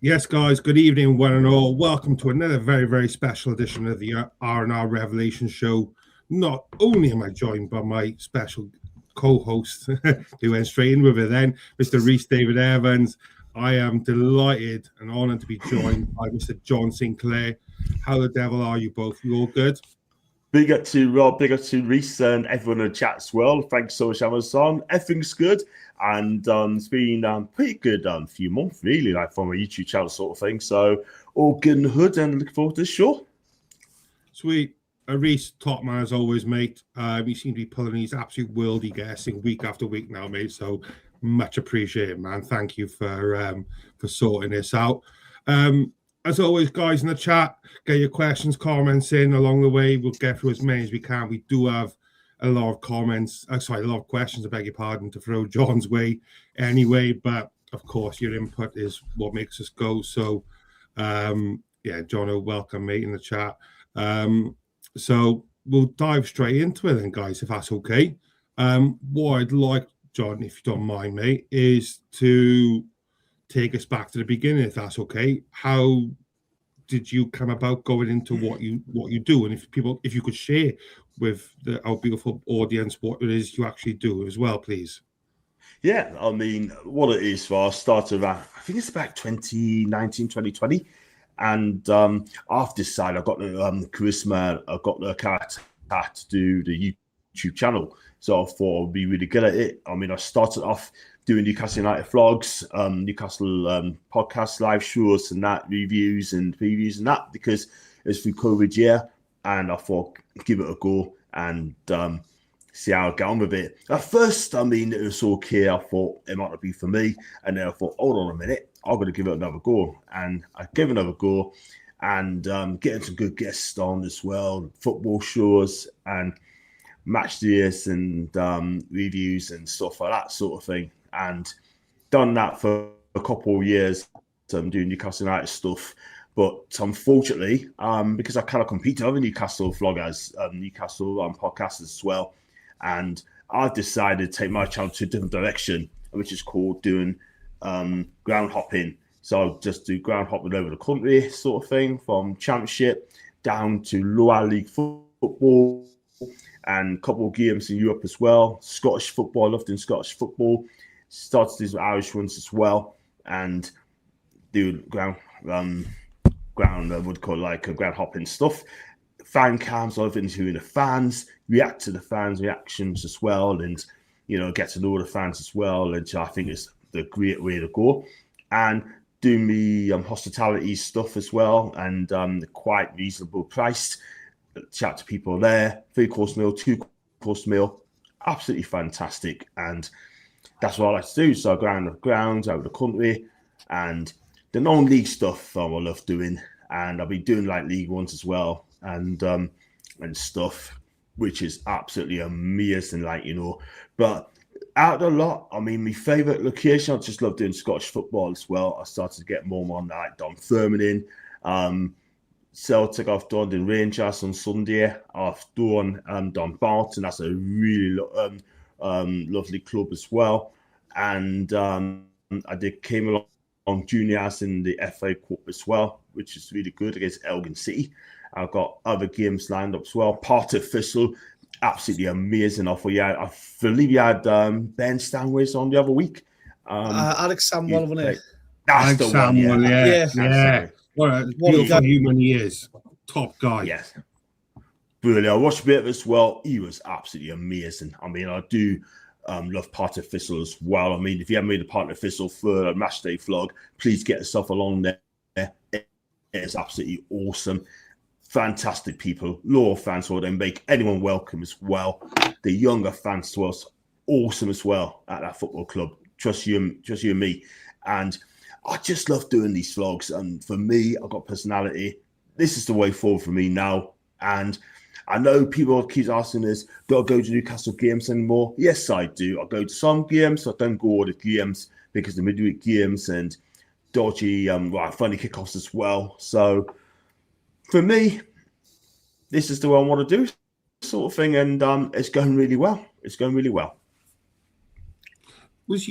Yes, guys, good evening, one and all. Welcome to another very, very special edition of the R&R Revelation Show. Not only am I joined by my special co-host, who went straight in with it then, Mr. Reese David Evans, I am delighted and honoured to be joined by Mr. John Sinclair. How the devil are you both? You all good? Big up to Rob, big up to Reese and everyone in the chat as well. Thanks so much for having us on. Everything's good. And it's been pretty good few months, really, like from a YouTube channel sort of thing. So all good in the hood and looking forward to this show. Sweet. Reese, top man as always, mate. You seem to be pulling these absolute worldy guessing week after week now, mate. So much appreciated, man. Thank you for sorting this out. As always, guys in the chat, get your questions, comments in along the way. We'll get through as many as we can. We do have a lot of comments, a lot of questions, I beg your pardon, to throw John's way anyway. But of course, your input is what makes us go. So, yeah, John, welcome, mate, in the chat. So we'll dive straight into it then, guys, if that's okay. What I'd like, John, if you don't mind, mate, is to take us back to the beginning, if that's okay. How did you come about going into what you do, and if you could share with our beautiful audience what it is you actually do as well, please? Yeah, I mean, what it is for us started around, I think it's about 2019, 2020. And after this side, I got the charisma, I got the character to do the YouTube channel. So I thought I'd be really good at it. I mean, I started off doing Newcastle United vlogs, Newcastle podcasts, live shows and that, reviews and previews and that, because it's through COVID year. And I thought, give it a go and see how I get on with it. At first, I mean, it was okay. I thought it might not be for me. And then I thought, hold on a minute, I'm going to give it another go. And I gave it another go and getting some good guests on as well, football shows and match days and reviews and stuff like that sort of thing. And done that for a couple of years, doing Newcastle United stuff. But unfortunately, because I kind of compete with other Newcastle vloggers, Newcastle podcasts as well, and I've decided to take my channel to a different direction, which is called doing ground hopping. So I'll just do ground hopping over the country sort of thing, from championship down to lower league football and a couple of games in Europe as well. Scottish football, I love doing Scottish football. Started to do some Irish ones as well, and do ground would call like a ground hopping stuff. Fan cams, I've interviewing the fans, react to the fans' reactions as well, and get to know the fans as well. And I think it's the great way to go. And do me hospitality stuff as well, and quite reasonable priced. Chat to people there, 3-course meal, 2-course meal, absolutely fantastic. And that's what I like to do. So I go around the grounds, out of the country, and the non-league stuff I love doing. And I'll be doing like league ones as well, and stuff, which is absolutely amazing, But out of the lot, I mean, my favourite location, I just love doing Scottish football as well. I started to get more on like Dunfermline in. Celtic, I've done in Rangers on Sunday. I've done Dumbarton. That's a really lovely club as well. And I came along on juniors in the FA Cup as well, which is really good against Elgin City. I've got other games lined up as well. Cardiff Thistle, absolutely amazing offer. Yeah, I believe you had Ben Stanways on the other week. Alex Samwell, wasn't it? Alex Samwell, yeah. What a beautiful human he is. Top guy. Yes. Brilliant. I watched a bit of it as well. He was absolutely amazing. I mean, I do love Cardiff Thistle as well. I mean, if you haven't made a Cardiff Thistle for a match day vlog, please get yourself along there. It is absolutely awesome. Fantastic people. Loyal fans who they make anyone welcome as well. The younger fans to us, awesome as well at that football club. Trust you and me. And I just love doing these vlogs. And for me, I've got personality. This is the way forward for me now. And I know people keep asking this, do I go to Newcastle games anymore? Yes, I do. I go to some games. I don't go all the games because the midweek games and dodgy, funny kickoffs as well. So for me, this is the way I want to do sort of thing. And it's going really well. It's going really well. Did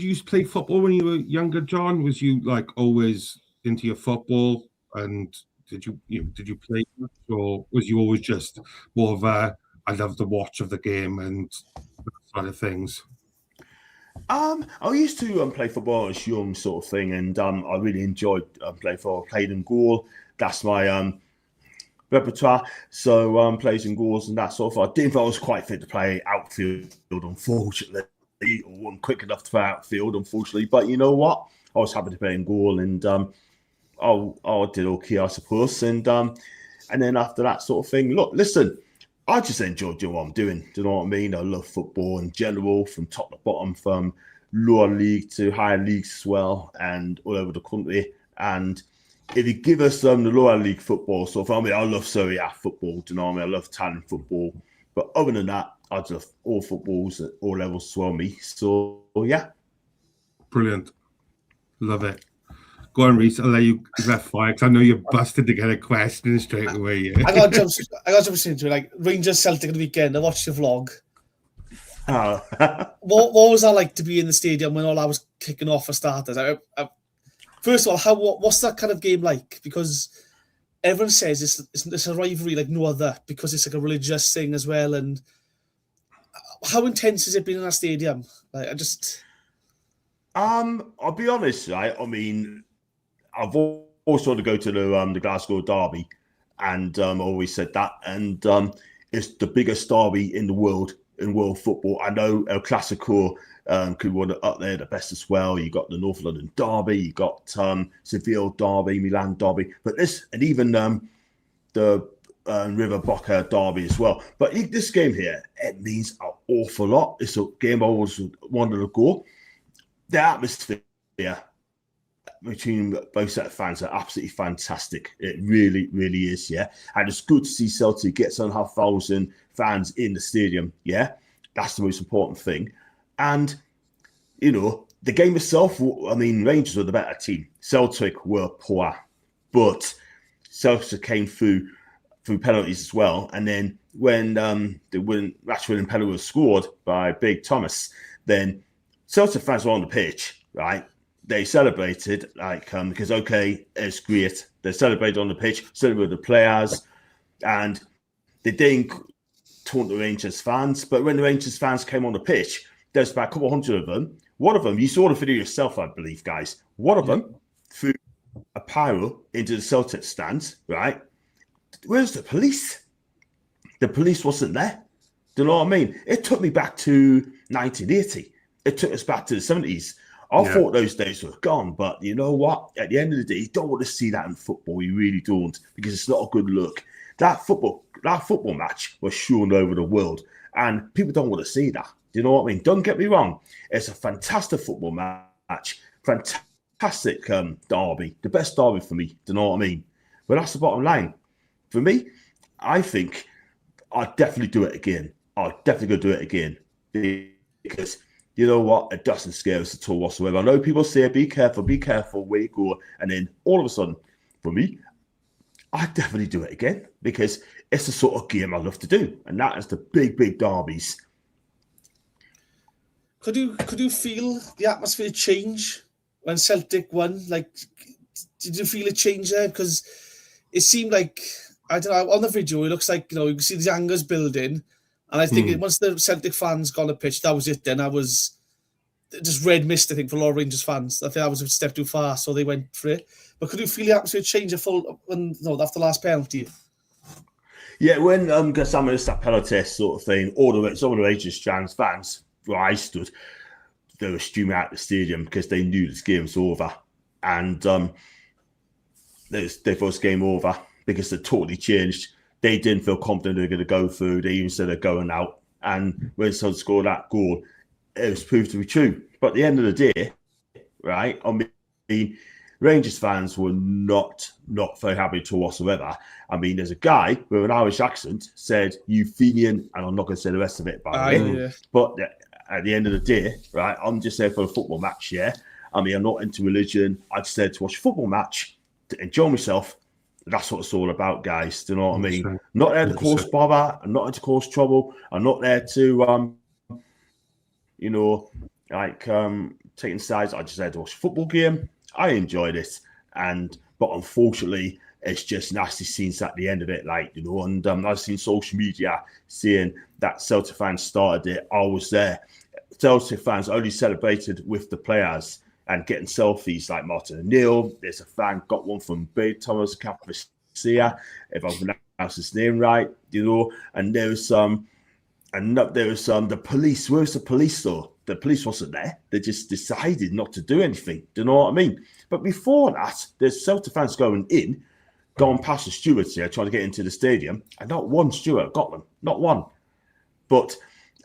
you play football when you were younger, John? Was you like always into your football? And did you play much, or was you always just more of a I love the watch of the game and that side of things? I used to play football as young sort of thing, and I really enjoyed playing football. Played in goal. That's my repertoire. So plays in goals and that sort of thing. I didn't think I was quite fit to play outfield, unfortunately, or wasn't quick enough to play outfield, unfortunately. But you know what? I was happy to play in goal, and I did okay, I suppose. And then after that sort of thing, look, listen, I just enjoy doing what I'm doing. Do you know what I mean? I love football in general, from top to bottom, from lower league to higher leagues as well, and all over the country. And if you give us the lower league football, so for me, I love Serie A football. Do you know what I mean? I love Italian football. But other than that, I just love all footballs at all levels as well, me. So, yeah. Brilliant. Love it. Go on, Reese. I'll let you get fire because I know you're busted to get a question straight away. Yeah. I got jump into it. Like Rangers Celtic on the weekend. I watched your vlog. Oh. what was that like to be in the stadium when all that was kicking off for starters? First of all, what's that kind of game like? Because everyone says it's a rivalry like no other because it's like a religious thing as well. And how intense has it been in that stadium? Like I'll be honest, right? I mean, I've always wanted to go to the Glasgow Derby, and always said that. And it's the biggest derby in the world, in world football. I know El Clasico could run up there the best as well. You got the North London Derby, you got Seville Derby, Milan Derby, but this, and even the River Boca Derby as well. But this game here, it means an awful lot. It's a game I always wanted to go. The atmosphere between both set of fans are absolutely fantastic. It really, really is, yeah. And it's good to see Celtic get some 5,000 fans in the stadium, yeah. That's the most important thing. And, you know, the game itself, I mean, Rangers were the better team. Celtic were poor, but Celtic came through penalties as well. And then when the match-winning penalty was scored by Big Thomas, then Celtic fans were on the pitch, right? They celebrated, because, okay, it's great. They celebrated on the pitch, celebrated the players, and they didn't taunt the Rangers fans. But when the Rangers fans came on the pitch, there's about a couple hundred of them. One of them, you saw the video yourself, I believe, guys. One of them threw a pyro into the Celtic stands, right? Where's the police? The police wasn't there. Do you know what I mean? It took me back to 1980. It took us back to the 70s. I thought those days were gone, but you know what? At the end of the day, you don't want to see that in football. You really don't, because it's not a good look. That football match was shown over the world, and people don't want to see that. Do you know what I mean? Don't get me wrong. It's a fantastic football match, fantastic derby, the best derby for me. Do you know what I mean? But that's the bottom line. For me, I think I'd definitely do it again. I'll definitely go do it again, because you know what? It doesn't scare us at all whatsoever. I know people say, be careful where you go. And then all of a sudden, for me, I definitely do it again, because it's the sort of game I love to do. And that is the big, big derbies. Could you feel the atmosphere change when Celtic won? Like, did you feel a change there? Because it seemed like, I don't know, on the video, it looks like, you know, you can see the anger's building. And I think once the Celtic fans got on the pitch, that was it then. I was just red mist, I think, for a lot of Rangers fans. I think that was a step too far, so they went for it. But could you feel the atmosphere change after the last penalty? Yeah, when Sam missed that penalty sort of thing, some of the Rangers fans where I stood, they were streaming out the stadium because they knew this game was over. And they thought this game over because they totally changed. They didn't feel confident they were going to go through. They even said they're going out. And when Son scored that goal, it was proved to be true. But at the end of the day, right, I mean, Rangers fans were not very happy to whatsoever. I mean, there's a guy with an Irish accent said, "You Fenian," and I'm not going to say the rest of it, by the way. Yeah. But at the end of the day, right, I'm just there for a football match, yeah? I mean, I'm not into religion. I just there to watch a football match, to enjoy myself. That's what it's all about, guys. Do you know what I mean? Not there to cause bother. I'm not there to cause trouble. I'm not there to, taking sides. I just there to watch a football game. I enjoy this. But unfortunately, it's just nasty scenes at the end of it, like, you know. And I've seen social media saying that Celtic fans started it. I was there. Celtic fans only celebrated with the players and getting selfies, like Martin O'Neill. There's a fan got one from Bay Thomas Capricia, if I've pronounced his name right, you know. And there was the police. Where's the police though? The police wasn't there. They just decided not to do anything. Do you know what I mean? But before that, there's Celtic fans going past the stewards here, trying to get into the stadium, and not one steward got them. Not one. But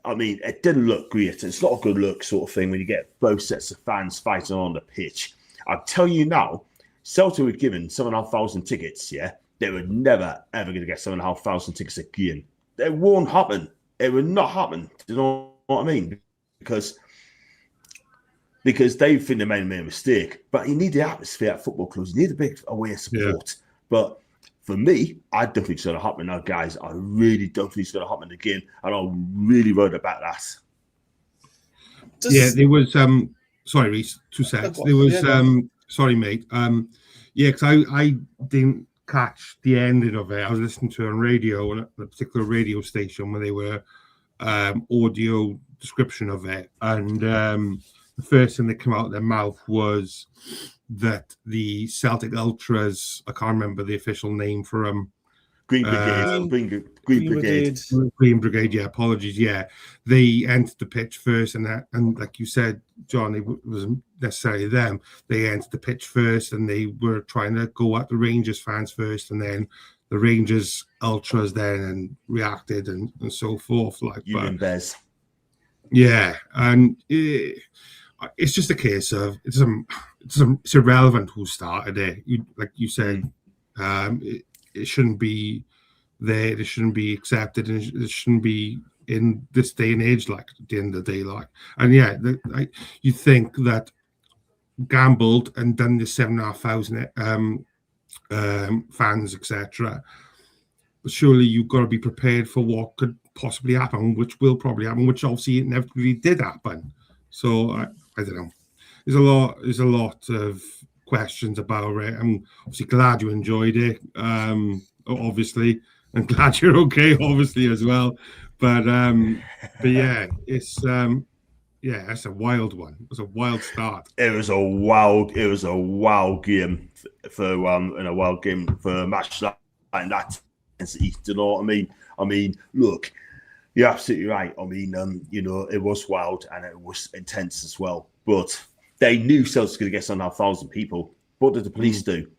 I mean, it didn't look great. It's not a good look sort of thing when you get both sets of fans fighting on the pitch. I'll tell you now, Celtic were given 7,500 tickets, yeah? They were never, ever going to get 7,500 tickets again. It won't happen. It will not happen. Do you know what I mean? Because they think they made a mistake. But you need the atmosphere at football clubs. You need a big away support. Yeah. But for me, I don't think it's going to happen now, guys. I really don't think it's going to happen again. And I'm really worried about that. There was... sorry, Reece, 2 seconds. There was... sorry, mate. Because I didn't catch the ending of it. I was listening to it on radio, on a particular radio station where they were audio description of it. And the first thing that came out of their mouth was that the Celtic Ultras, I can't remember the official name for them. Green Brigade. Green Brigade, yeah, apologies, yeah. They entered the pitch first, and like you said, John, it wasn't necessarily them. They entered the pitch first, and they were trying to go at the Rangers fans first, and then the Rangers Ultras then reacted and so forth. Like, Union Bears. Yeah, and it's just a case of it's irrelevant who started it. Like you said, it shouldn't be there. It shouldn't be accepted, and it shouldn't be in this day and age. Like at the end of the day, like, and yeah, you think that gambled and done the 7,500 fans, etc. But surely you've got to be prepared for what could possibly happen, which will probably happen, which obviously inevitably did happen. So I don't know. There's a lot of questions about it. I'm obviously glad you enjoyed it. Obviously, and glad you're okay, obviously, as well. But yeah, it's a wild one. It was a wild start. It was a wild game for a wild game for a match like that. Do you know what I mean? I mean, look, you're absolutely right. I mean, it was wild and it was intense as well. But they knew Celtic was going to get some 1,000 people. What did the police do?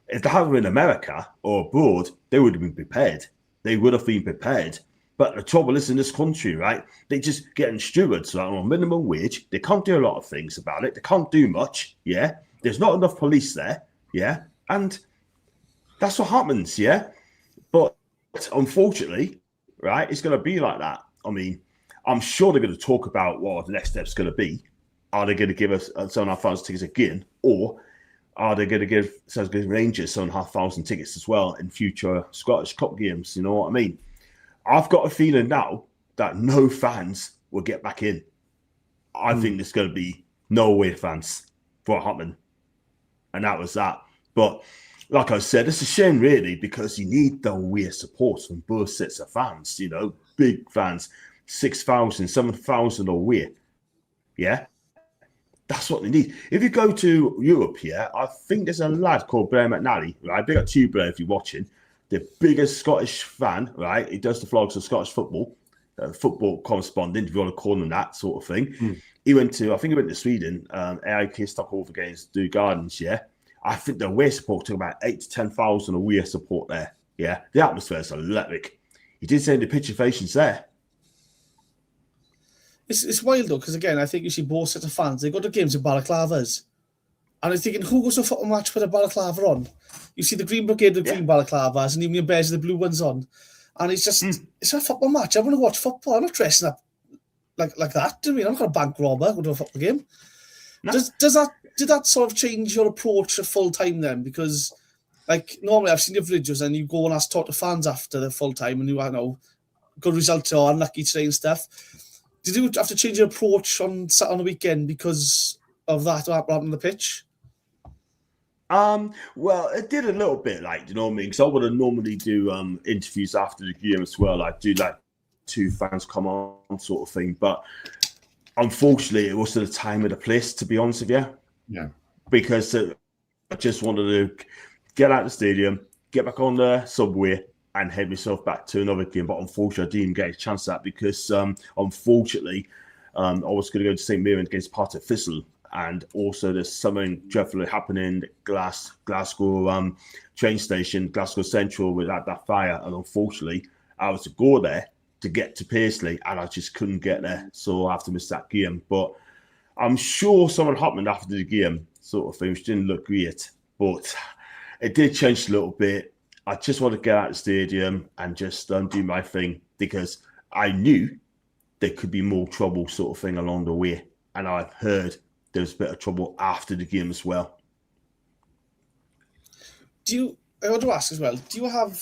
If they had been in America or abroad, they would have been prepared. They would have been prepared. But the trouble is, in this country, right, they just getting stewards on minimum wage. They can't do a lot of things about it. They can't do much, yeah? There's not enough police there, yeah? And that's what happens, yeah? But unfortunately, right, it's going to be like that. I mean, I'm sure they're going to talk about what the next step's going to be. Are they going to give us 7,500 tickets again? Or are they going to give Rangers 7,500 tickets as well in future Scottish Cup games? You know what I mean? I've got a feeling now that no fans will get back in. I think there's going to be no away fans for what happened. And that was that. But like I said, it's a shame really, because you need the away support from both sets of fans, you know, big fans, 6,000, 7,000 away. Yeah? That's what they need. If you go to Europe here, I think there's a lad called Blair McNally, right? Big up to you, Blair, if you're watching. The biggest Scottish fan, right? He does the vlogs of Scottish football, football correspondent, if you want to call him that sort of thing. He went to Sweden, AIK Stockholm against Do Gardens, yeah? I think the away support took about 8,000 to 10,000 away support there, yeah? The atmosphere is electric. He did say the picture facials there. It's wild though, because again, I think you see both sets of fans. They go to games in balaclavas. And I'm thinking, who goes to a football match with a balaclava on? You see the Green Brigade with green balaclavas, and even your Bears with the blue ones on. And it's just, it's a football match. I want to watch football. I'm not dressing up like that. Do you mean I'm not a bank robber go to a football game? No. Did that sort of change your approach at full time then? Because like normally I've seen your videos and you go and talk to fans after the full time, and you know good result or unlucky today and stuff. Did you have to change your approach on the weekend because of that what happened on the pitch? Well, it did a little bit, like, you know what I mean? Because I would have normally do interviews after the game as well. I do like 2 fans come on sort of thing, but unfortunately, it was the time of the place, to be honest with you. Yeah. Because I just wanted to get out of the stadium, get back on the subway, and head myself back to another game. But unfortunately, I didn't get a chance at that because, unfortunately, I was going to go to St. Mirren against Partick Thistle. And also, there's something dreadful happening at Glasgow train station, Glasgow Central, with that fire. And unfortunately, I was to go there to get to Paisley, and I just couldn't get there. So I have to miss that game. But I'm sure something happened after the game, sort of thing, which didn't look great. But it did change a little bit. I just want to get out of the stadium and just do my thing, because I knew there could be more trouble, sort of thing, along the way. And I've heard there was a bit of trouble after the game as well. I want to ask as well, do you have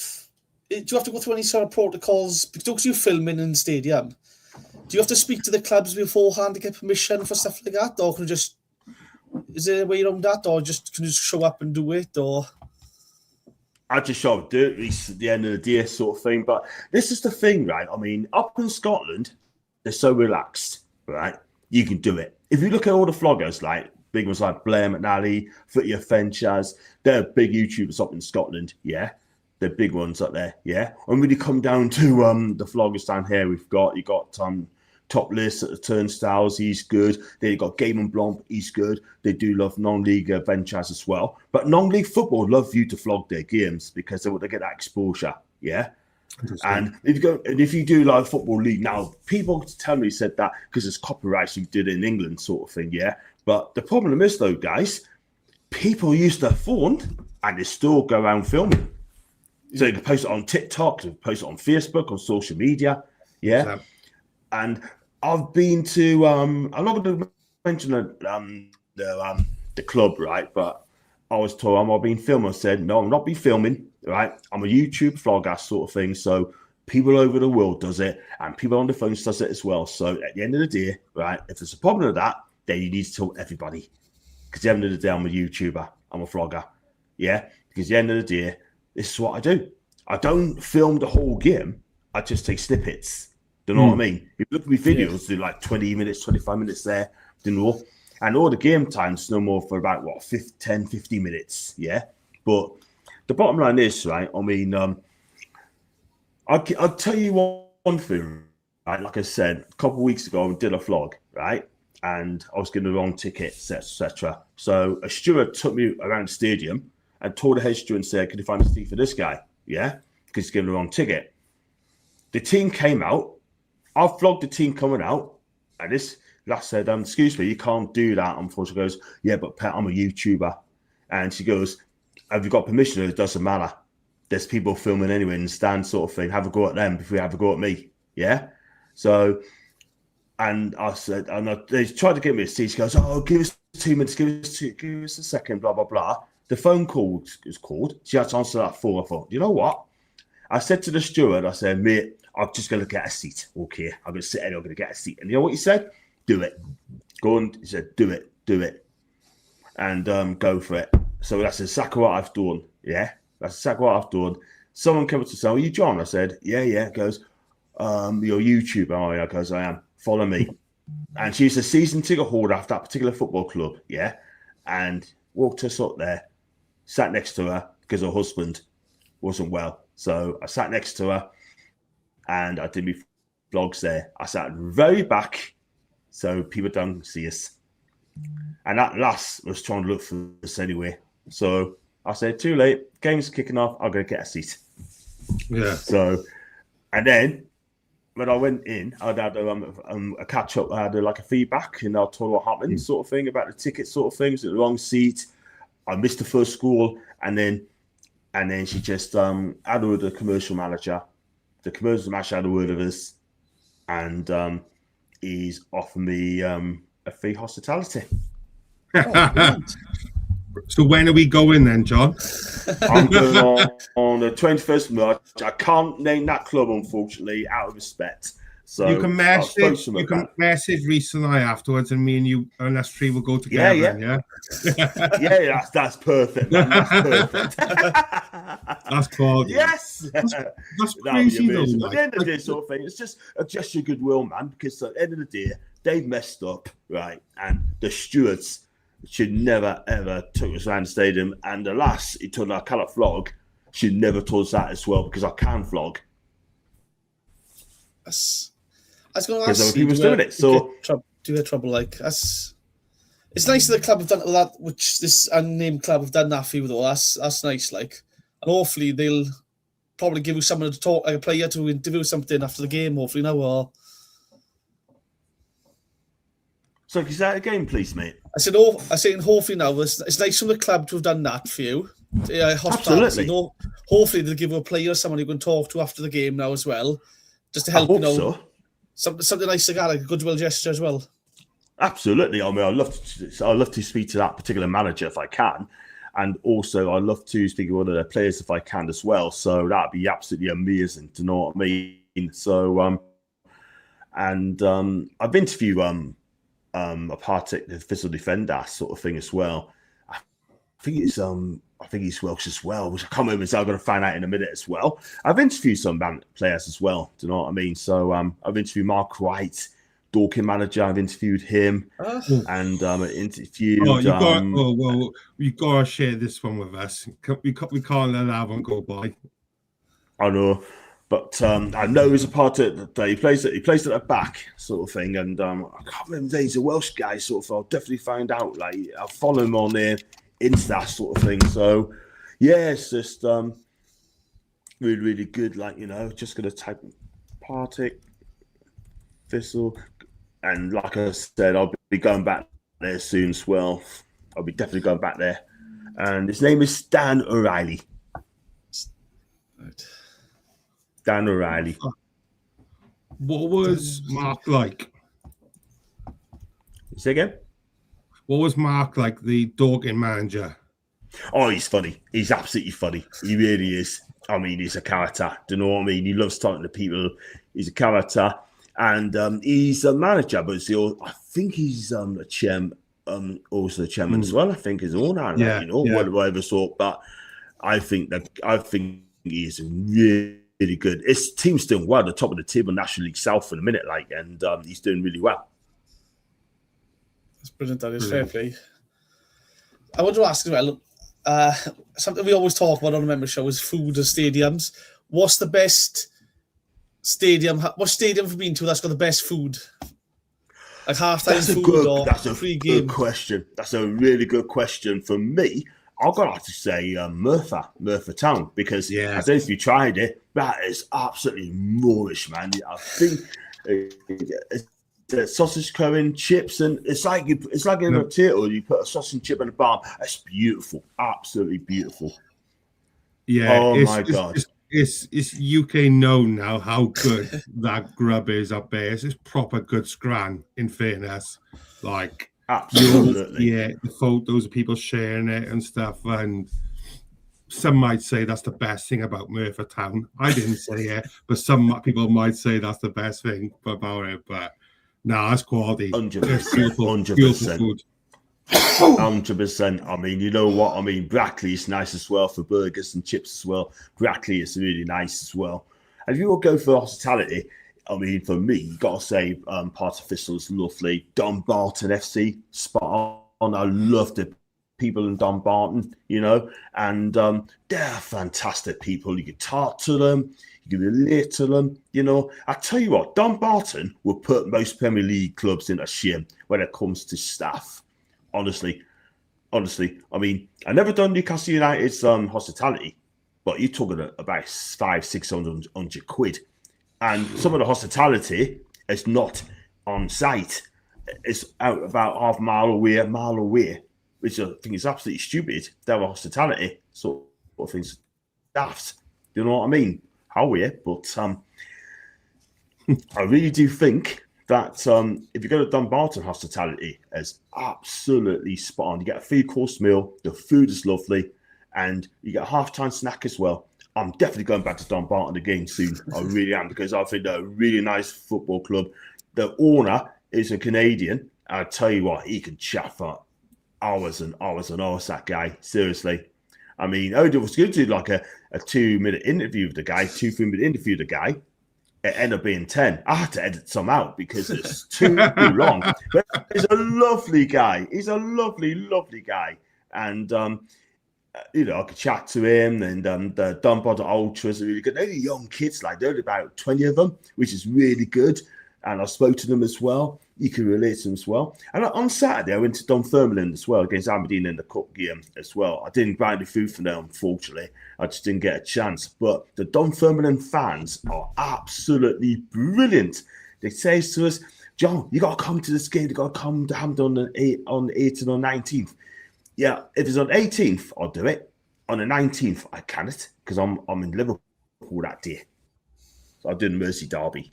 to go through any sort of protocols? Because you're filming in the stadium, do you have to speak to the clubs beforehand to get permission for stuff like that? Or is there a way around that? Or can you just show up and do it? Or I just show up, do it at the end of the day, sort of thing. But this is the thing, right? I mean, up in Scotland, they're so relaxed, right? You can do it. If you look at all the vloggers, like big ones like Blair McNally, Footy Adventures, they're big YouTubers up in Scotland, yeah? They're big ones up there, yeah? And when you come down to the vloggers down here, you got Top List at the Turnstiles, he's good. Then you got Game and Blomp, he's good. They do love non-league adventures as well. But non-league football love you to vlog their games because they want to get that exposure, yeah? And if you do like football league now, people tell me said that because it's copyrights, you did it in England, sort of thing, yeah. But the problem is though, guys, people use their phone and they still go around filming. So you can post it on TikTok, you can post it on Facebook, on social media, yeah. Exactly. And I've been to I'm not going to mention the club, right? But I was told I've been filming. I said no, I'm not been filming. Right, I'm a YouTube vlogger sort of thing. So people over the world does it, and people on the phones does it as well. So at the end of the day, right, if there's a problem with that, then you need to tell everybody. Because at the end of the day, I'm a YouTuber, I'm a vlogger, yeah. Because at the end of the day, this is what I do. I don't film the whole game. I just take snippets. Do you know what I mean? If you look at my videos, do like 20 minutes, 25 minutes there, you know, and all the game times no more for about 10, 15 minutes, yeah. But the bottom line is, right, I mean, I'll tell you one thing, right? Like I said, a couple of weeks ago, I did a vlog, right? And I was getting the wrong tickets, etc. So a steward took me around the stadium and told the head steward and said, can you find a seat for this guy? Yeah? Because he's given the wrong ticket. The team came out. I vlogged the team coming out. And this last said, excuse me, you can't do that. Unfortunately, goes, yeah, but Pat, I'm a YouTuber. And she goes, have you got permission? It doesn't matter. There's people filming anyway in the stand, sort of thing. Have a go at them before you have a go at me. Yeah. So, and I said, they tried to get me a seat. She goes, oh, give us 2 minutes, give us a second, blah, blah, blah. The phone call was called. She had to answer that phone. I thought, you know what? I said to the steward, I said, mate, I'm just going to get a seat. Okay. I'm going to sit there. I'm going to get a seat. And you know what he said? Do it. Go on. He said, do it. And go for it. So that's exactly what I've done. Yeah, that's exactly what I've done. Someone came up to say, are you John? I said, yeah. He goes, you're a YouTuber. Oh, yeah. I goes, I am. Follow me. And she's a season ticket holder after that particular football club. Yeah. And walked us up there, sat next to her because her husband wasn't well. So I sat next to her and I did my vlogs there. I sat very back so people don't see us. And that lass was trying to look for us anyway. So I said, too late. Game's kicking off. I'm going to get a seat. Yeah. So, and then when I went in, I'd had a catch up. I had like a feedback, and I told her what happened, sort of thing, about the ticket, sort of things. The wrong seat. I missed the first goal, and then she just had a word with the commercial manager. The commercial manager had a word with us, and he's offered me a free hospitality. So when are we going then, John? I'm going on the 21st of March. I can't name that club, unfortunately, out of respect. So you can I spoke to him message about- Reese and I afterwards, and me and you and us three will go together. Yeah. That's perfect, man. That's perfect. That's quality. Yes, that's that'd crazy be amazing. though. But at the end of the day, sort of thing, it's just a gesture of goodwill, man. Because at the end of the day, they messed up, right? And the stewards should never ever took us around the stadium. And the lass, he told her I cannot flog. She never told us that as well because I can flog. I was going to Because ask other people's doing it. So do you have trouble? Like that's. It's nice that the club have done that, which this unnamed club have done that for you, though. That's nice, like, and hopefully they'll probably give you someone to talk, like a player to interview something after the game. Hopefully now, or so can you say that again, please, mate? I said hopefully now it's nice from the club to have done that for you. Absolutely. No, hopefully they'll give you a player, someone you can talk to after the game now as well, just to help. I hope so. Something nice like that, like a goodwill gesture as well. Absolutely. I mean, I'd love to speak to that particular manager if I can. And also, I'd love to speak to one of their players if I can as well. So that'd be absolutely amazing. Do you know what I mean? So, I've interviewed a Partick, the physical defender sort of thing as well. I think he's Welsh as well, which I can't remember. So I'm going to find out in a minute as well. I've interviewed some players as well. Do you know what I mean? So I've interviewed Mark White, Dorking manager. I've interviewed him, and interviewed. You got to share this one with us. We can't let that one go by. I know, but I know he's a part of that. He plays at the back, sort of thing, and I can't remember. He's a Welsh guy, sort of. I'll definitely find out. Like I'll follow him on there, Insta, sort of thing. So yeah, it's just really, really good. Like just gonna type Partick, Thistle. And like I said, I'll be going back there soon as well. I'll be definitely going back there. And his name is Dan O'Reilly. Right. Dan O'Reilly. What was Mark like? Say again? What was Mark like, the Dorking manager? Oh, he's funny. He's absolutely funny. He really is. I mean, he's a character. Do you know what I mean? He loves talking to people. He's a character. And he's a manager, but I think he's a chairman, also a chairman as well. I think his owner, whatever sort. But I think he is really, really good. His team's doing well at the top of the table, National League South in a minute, and he's doing really well. That's brilliant. That is fair play. I want to ask as well. Something we always talk about on the member show is food and stadiums. What's the best stadium? What stadium have you been to that's got the best food? Like halftime food or pre-game? Good question. That's a really good question. For me, I've got to have to say Merthyr Town, because I don't know if you tried it. That is absolutely Moorish, man. I think it's sausage curry, chips, and it's like in a potato. You put a sausage chip in a bar. That's beautiful, absolutely beautiful. Yeah. Oh my God. It's UK known now how good that grub is up there. It's proper good scran, in fairness. Like, absolutely. The photos of people sharing it and stuff. And some might say that's the best thing about Merthyr Town. I didn't say it, but some people might say that's the best thing about it. But no, that's quality. 100%. Beautiful food. 100%. I mean, you know what? I mean, Brackley is nice as well for burgers and chips as well. Brackley is really nice as well. And if you will go for hospitality, I mean, for me, you got to say Part of Thistle is lovely. Dumbarton FC, spot on. I love the people in Dumbarton, and they're fantastic people. You can talk to them, you can relate to them, I tell you what, Dumbarton will put most Premier League clubs in a shame when it comes to staff. Honestly, I mean, I never done Newcastle United's hospitality, but you're talking about 500-600 quid, and some of the hospitality is not on site; it's out about half a mile away, which I think is absolutely stupid. They have a hospitality sort of things, daft. You know what I mean? How weird, but I really do think that if you go to Dumbarton hospitality, it's absolutely spot on. You get a 3-course meal, the food is lovely, and you get a half-time snack as well. I'm definitely going back to Dumbarton again soon. I really am, because I think they're a really nice football club. The owner is a Canadian. I tell you what, he can chat for hours and hours and hours, that guy. Seriously. I mean, it was good to do like a 2-minute interview with the guy, 2-3-minute interview with the guy. It ended up being 10. I had to edit some out because it's too long. But he's a lovely guy. He's a lovely, lovely guy. And, I could chat to him, and the Dumbarton Ultras are really good. They're only young kids, like they're about 20 of them, which is really good. And I spoke to them as well. You can relate to them as well. And on Saturday, I went to Dunfermline as well against Aberdeen in the cup game as well. I didn't buy any food for them, unfortunately. I just didn't get a chance. But the Dunfermline fans are absolutely brilliant. They say to us, John, you got to come to this game. You got to come to Hampton on the 18th or 19th. Yeah, if it's on 18th, I'll do it. On the 19th, I can't, because I'm in Liverpool that day. So I did Mercy Derby.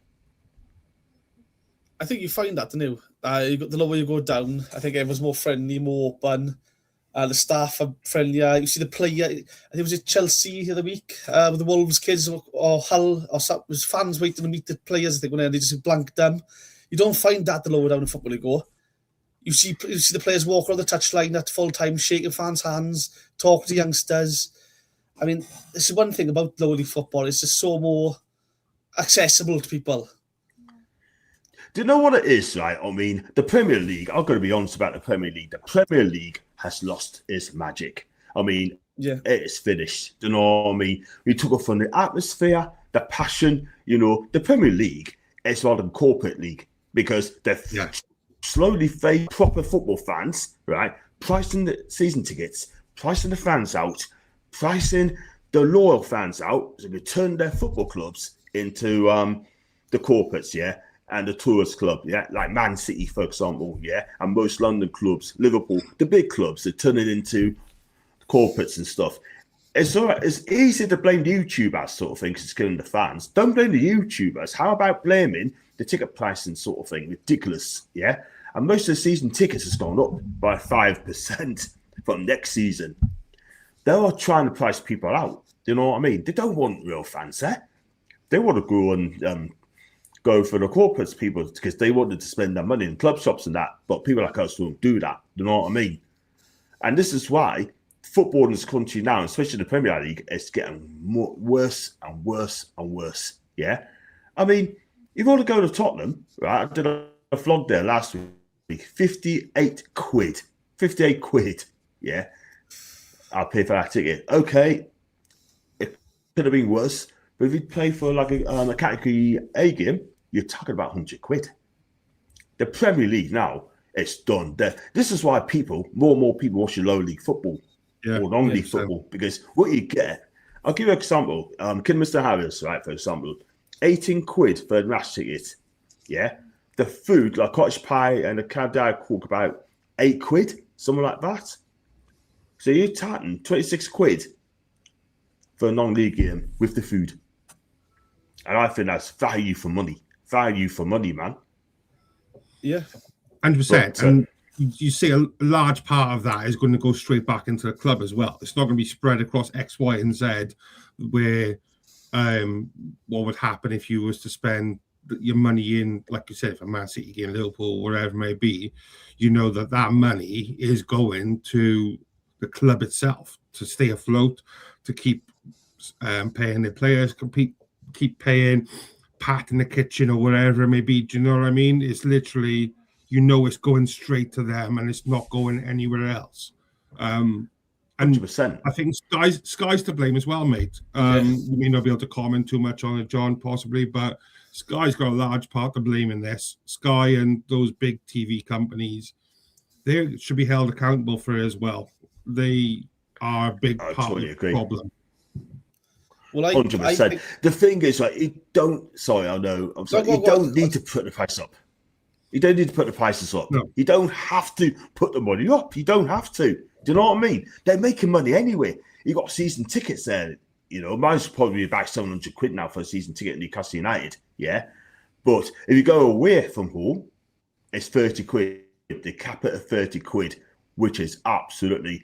I think you find that, don't you? You got the lower you go down. I think everyone's more friendly, more open. The staff are friendlier. You see the player. I think it was at Chelsea the other week with the Wolves kids or Hull or something. It was fans waiting to meet the players. I think when they just blanked them. You don't find that the lower down in football you go. You see the players walk around the touchline at full time, shaking fans' hands, talking to youngsters. I mean, this is one thing about lower league football. It's just so more accessible to people. Do you know what it is, right? I mean, the Premier League, I've got to be honest about the Premier League. The Premier League has lost its magic. I mean, it's finished. Do you know what I mean? We took it from the atmosphere, the passion. The Premier League is rather than corporate league, because they're slowly fade proper football fans, right? Pricing the season tickets, pricing the fans out, pricing the loyal fans out, so they turn their football clubs into the corporates, and the tourist club, like Man City, for example, and most London clubs, Liverpool, the big clubs, they turn it into corporates and stuff. It's all right. It's easy to blame the YouTubers sort of thing because it's killing the fans. Don't blame the YouTubers. How about blaming the ticket pricing sort of thing? Ridiculous, And most of the season tickets has gone up by 5% from next season. They are trying to price people out. You know what I mean? They don't want real fans there. They want to go and go for the corporates people because they wanted to spend their money in club shops and that. But people like us won't do that. You know what I mean? And this is why football in this country now, especially the Premier League, is getting worse and worse and worse. I mean, if you want to go to Tottenham, right? I did a vlog there last week. 58 quid. 58 quid. I'll pay for that ticket. Okay. It could have been worse. But if you play for like a category A game, you're talking about 100 quid. The Premier League now, it's done. This is why more and more people watch the lower league football or non-league football, because what you get, I'll give you an example. Kidderminster Harriers, right, for example, 18 quid for a match ticket. The food, like cottage pie and a cab diet cook, about 8 quid, something like that. So you're talking 26 quid for a non-league game with the food. And I think that's value for money. Value for money, man. 100%. And you see a large part of that is going to go straight back into the club as well. It's not going to be spread across X, Y, and Z, where what would happen if you was to spend your money in, like you said, for Man City game, Liverpool, wherever it may be. You know that money is going to the club itself to stay afloat, to keep paying their players, keep paying Pat in the kitchen or whatever it may be. Do you know what I mean? It's literally, it's going straight to them and it's not going anywhere else. And 100%. I think Sky's to blame as well, mate. You may not be able to comment too much on it, John, possibly, but Sky's got a large part to blame in this. Sky and those big TV companies, they should be held accountable for it as well. They are a big part of the problem. Well, 100%. The thing is, like, you don't. Sorry, I know. I'm sorry. You don't need to put the price up. You don't need to put the prices up. No. You don't have to put the money up. You don't have to. Do you know what I mean? They're making money anyway. You got season tickets there. Mine's probably about 700 quid now for a season ticket at Newcastle United. But if you go away from home, it's 30 quid. They cap it at 30 quid, which is absolutely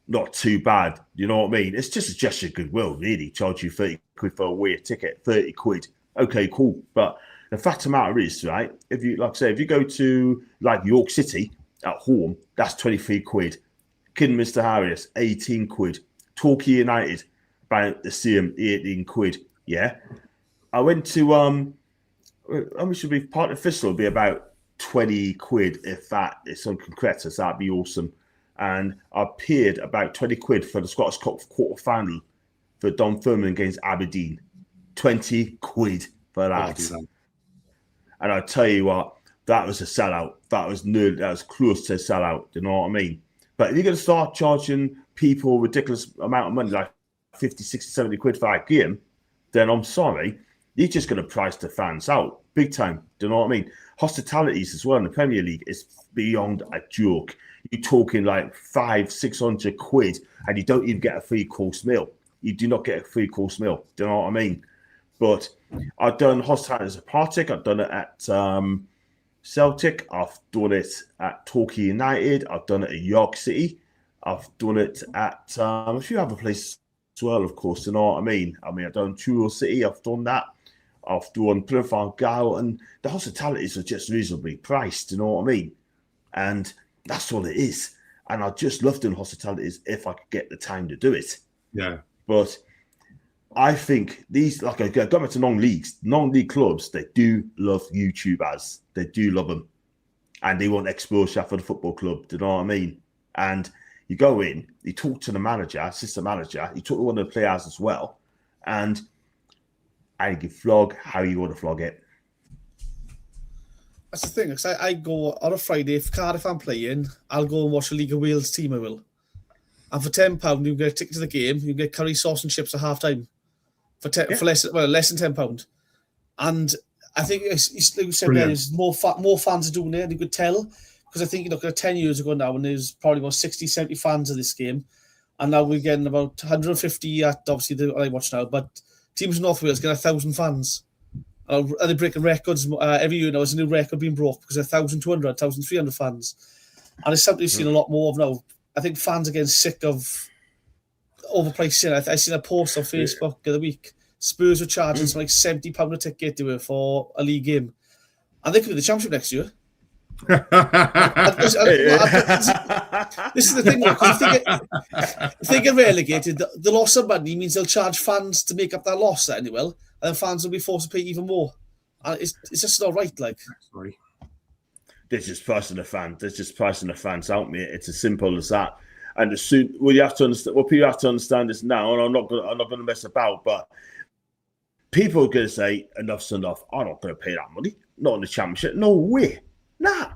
not too bad. You know what I mean? It's just a gesture of goodwill, really. Charge you 30 quid for a weird ticket, 30 quid. Okay, cool. But the fact of the matter is, right, if you, like I say, if you go to like York City at home, that's 23 quid. Kidderminster Harriers, 18 quid. Torquay United, about the same, 18 quid. Yeah. I went to, how much should be part of Thistle? Be about 20 quid if that is on Concretas. That'd be awesome. And I paid about 20 quid for the Scottish Cup quarter final for Dunfermline against Aberdeen. 20 quid for that. And I tell you what, that was a sellout. That was close to a sellout. Do you know what I mean? But if you're going to start charging people a ridiculous amount of money, like 50, 60, 70 quid for that game, then I'm sorry, you're just going to price the fans out big time. Do you know what I mean? Hospitalities as well in the Premier League is beyond a joke. You're talking like 500-600 quid, and you don't even get a 3-course meal. You do not get a 3-course meal. Do you know what I mean? But I've done hospitality as a Partick. I've done it at Celtic. I've done it at Torquay United. I've done it at York City. I've done it at a few other places as well, of course. You know what I mean? I've done Truro City. I've done that. I've done Plymouth Argyle, and the hospitalities are just reasonably priced. You know what I mean? And that's all it is. And I just love doing hospitalities if I could get the time to do it. Yeah. But I think these, like I go back to non-league clubs, they do love YouTubers. They do love them. And they want exposure for the football club. Do you know what I mean? And you go in, you talk to the manager, assistant manager, you talk to one of the players as well. And you can flog how you want to flog it. That's the thing, because I go on a Friday, if Cardiff I'm playing, I'll go and watch a League of Wales team, I will. And for £10, you get a ticket to the game, you get curry, sauce and chips at half-time. For less than £10. And I think, like you said, there's more fans are doing it, and you could tell. Because I think, 10 years ago now, when there's probably about 60, 70 fans of this game, and now we're getting about 150 at, obviously, I watch now, but teams in North Wales get 1,000 fans. And they're breaking records every year now. There's a new record being broke because 1,200, 1,300 fans. And it's something you've seen a lot more of now. I think fans are getting sick of overpricing. I seen a post on Facebook the other week. Spurs were charging some like £70 a ticket for a league game. And they could be the championship next year. This is the thing, because if they get relegated, the loss of money means they'll charge fans to make up that loss that anyway, and then fans will be forced to pay even more. And it's just not right. Like, sorry, they're just pricing the fans. They're just pricing the fans out, mate. It's as simple as that. And as soon, you have to understand. Well, people have to understand this now, and I'm not going to mess about. But people are going to say, enough's enough. I'm not going to pay that money. Not in the championship. No way. Nah.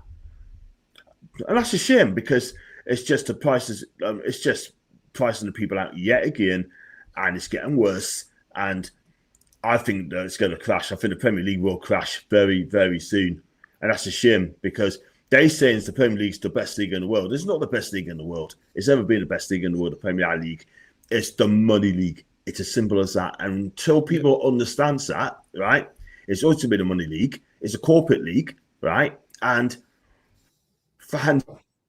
And that's a shame, because it's just the prices. It's just pricing the people out yet again, and it's getting worse. And I think that it's going to crash. I think the Premier League will crash very, very soon. And that's a shame, because they say the Premier League's the best league in the world. It's not the best league in the world. It's never been the best league in the world, the Premier League. It's the money league. It's as simple as that. And until people understand that, right, it's always been a money league. It's a corporate league, right? And fans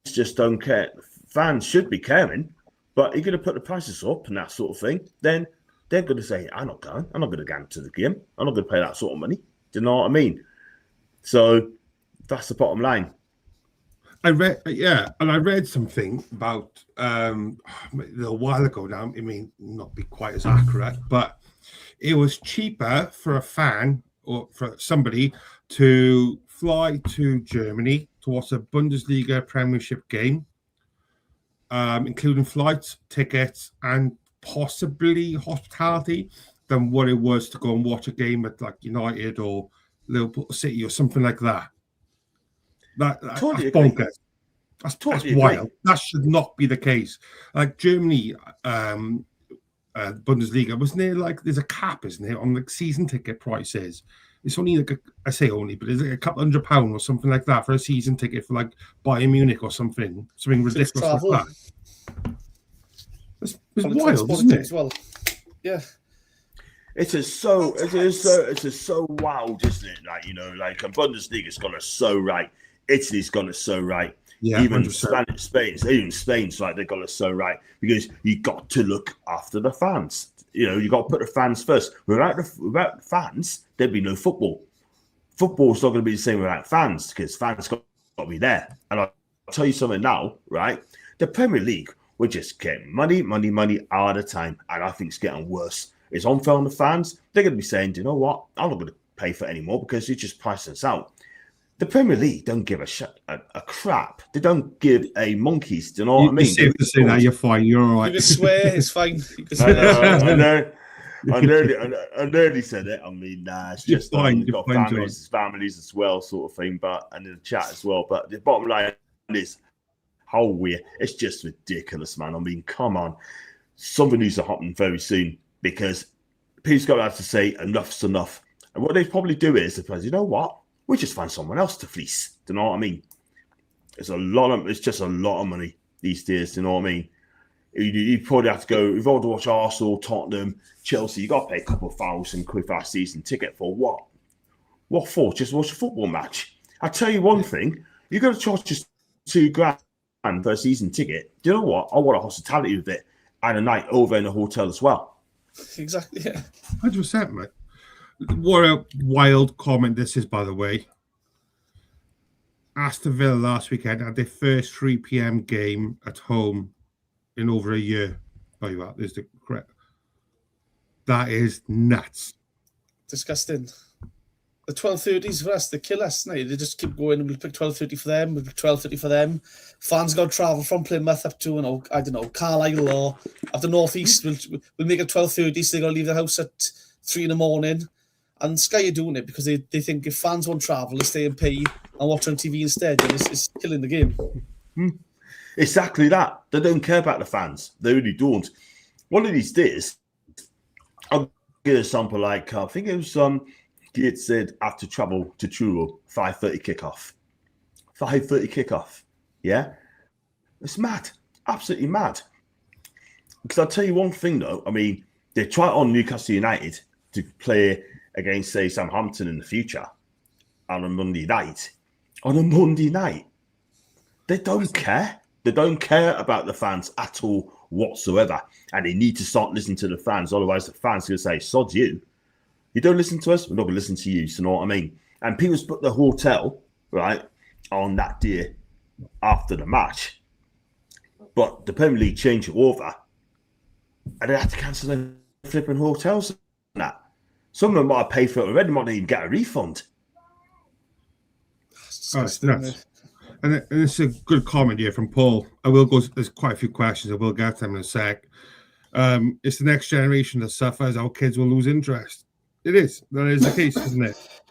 just don't care. Fans should be caring, but you're going to put the prices up and that sort of thing, then they're going to say, I'm not going. I'm not going to go to the game. I'm not going to pay that sort of money. Do you know what I mean? So that's the bottom line. I read something about a little while ago now. It may not be quite as accurate, but it was cheaper for a fan or for somebody to fly to Germany to watch a Bundesliga Premiership game, including flights, tickets, and possibly hospitality, than what it was to go and watch a game at like United or Liverpool City or something like that. That's bonkers. That's wild. That should not be the case. Like Germany, Bundesliga, wasn't there like there's a cap, isn't there, on the season ticket prices? It's only like I say only, but it's like a couple £100 or something like that for a season ticket for like Bayern Munich or something ridiculous like that. It's wild, isn't it? Well, yeah. It is so wild, isn't it? Like, and Bundesliga's got it so right. Italy's got it so right. Yeah, even 100%. Spain's like they got it so right because you got to look after the fans. You know, you got to put the fans first. Without the fans, there'd be no football. Football's not going to be the same without fans because fans got to be there. And I'll tell you something now, right? The Premier League, we're just getting money all the time, and I think it's getting worse. It's unfair on the fans. They're going to be saying, you know what? I'm not going to pay for it anymore because you just price us out. The Premier League don't give a crap. They don't give a monkeys. Do you know what I mean? It's safe to say that. You're fine. You're all right. You can swear. It's fine. You can swear. I nearly said it. I mean, it's just fine. You've got families as well, sort of thing. But and in the chat as well. But the bottom line is how weird. It's just ridiculous, man. I mean, come on. Something needs to happen very soon because people's got to have to say enough's enough. And what they probably do is, you know what? We just find someone else to fleece. Do you know what I mean? It's just a lot of money these days. Do you know what I mean? You probably have to go. You've got to watch Arsenal, Tottenham, Chelsea. You got to pay a couple of £1,000 for that season ticket for what? What for? Just watch a football match. I tell you one thing. You're going to charge just £2,000 for a season ticket. Do you know what? I want a hospitality with it and a night over in a hotel as well. Exactly. Yeah. 100%, mate. What a wild comment this is, by the way. Aston Villa last weekend had their first 3 p.m. game at home in over a year. Oh, you are. There's the correct. That is nuts. Disgusting. The 12:30s for us, they kill us. No, they just keep going. We'll pick 12:30 for them. We'll pick 12:30 for them. Fans got to travel from Plymouth up to, I don't know, Carlisle or up the northeast. We'll make it 12:30, so they got to leave the house at 3 in the morning. And Sky are doing it because they think if fans won't travel, they stay and pay and watch on TV instead. And it's killing the game. Exactly that. They don't care about the fans. They really don't. One of these days, I'll give an example like, I think it was, it said after travel to Truro, 5:30 kickoff. 5:30 kickoff. Yeah? It's mad. Absolutely mad. Because I'll tell you one thing, though. I mean, they try on Newcastle United to play against, say, Southampton in the future on a Monday night. On a Monday night. They don't care. They don't care about the fans at all whatsoever. And they need to start listening to the fans. Otherwise, the fans are going to say, sod you. You don't listen to us, we're not going to listen to you. So you know what I mean? And people's put the hotel, right, on that day after the match. But the Premier League changed it over. And they had to cancel their flipping hotels and that. Some of them might have paid for it already, might not even get a refund. Oh, it's nuts. And it's a good comment here from Paul. I will go, there's quite a few questions. I will get to them in a sec. It's the next generation that suffers. Our kids will lose interest. It is. That is the case, isn't it?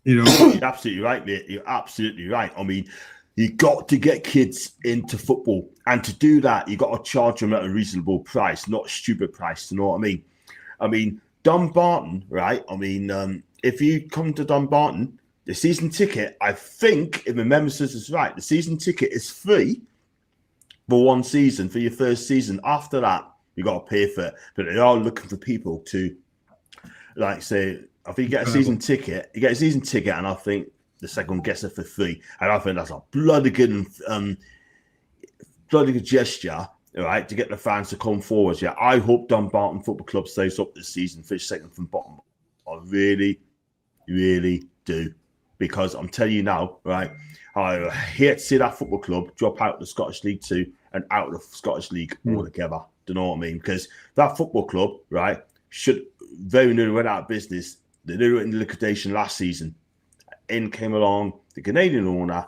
You know, you're absolutely right, mate. You're absolutely right. I mean, you got to get kids into football. And to do that, you got to charge them at a reasonable price, not a stupid price. You know what I mean? I mean, Dumbarton, right? I mean, if you come to Dumbarton, the season ticket, I think, if my memory serves is right, the season ticket is free for one season, for your first season. After that, you got to pay for it. But they are looking for people to, like, say, if you get a season ticket, and I think the second gets it for free. And I think that's a bloody good gesture, right, to get the fans to come forward. Yeah, I hope Dumbarton Football Club stays up this season, finish second from bottom. I really, really do. Because I'm telling you now, right, I hate to see that football club drop out of the Scottish League 2 and out of the Scottish League altogether. Do you know what I mean? Because that football club, right, should very nearly went out of business. They did it in liquidation last season. In came along the Canadian owner,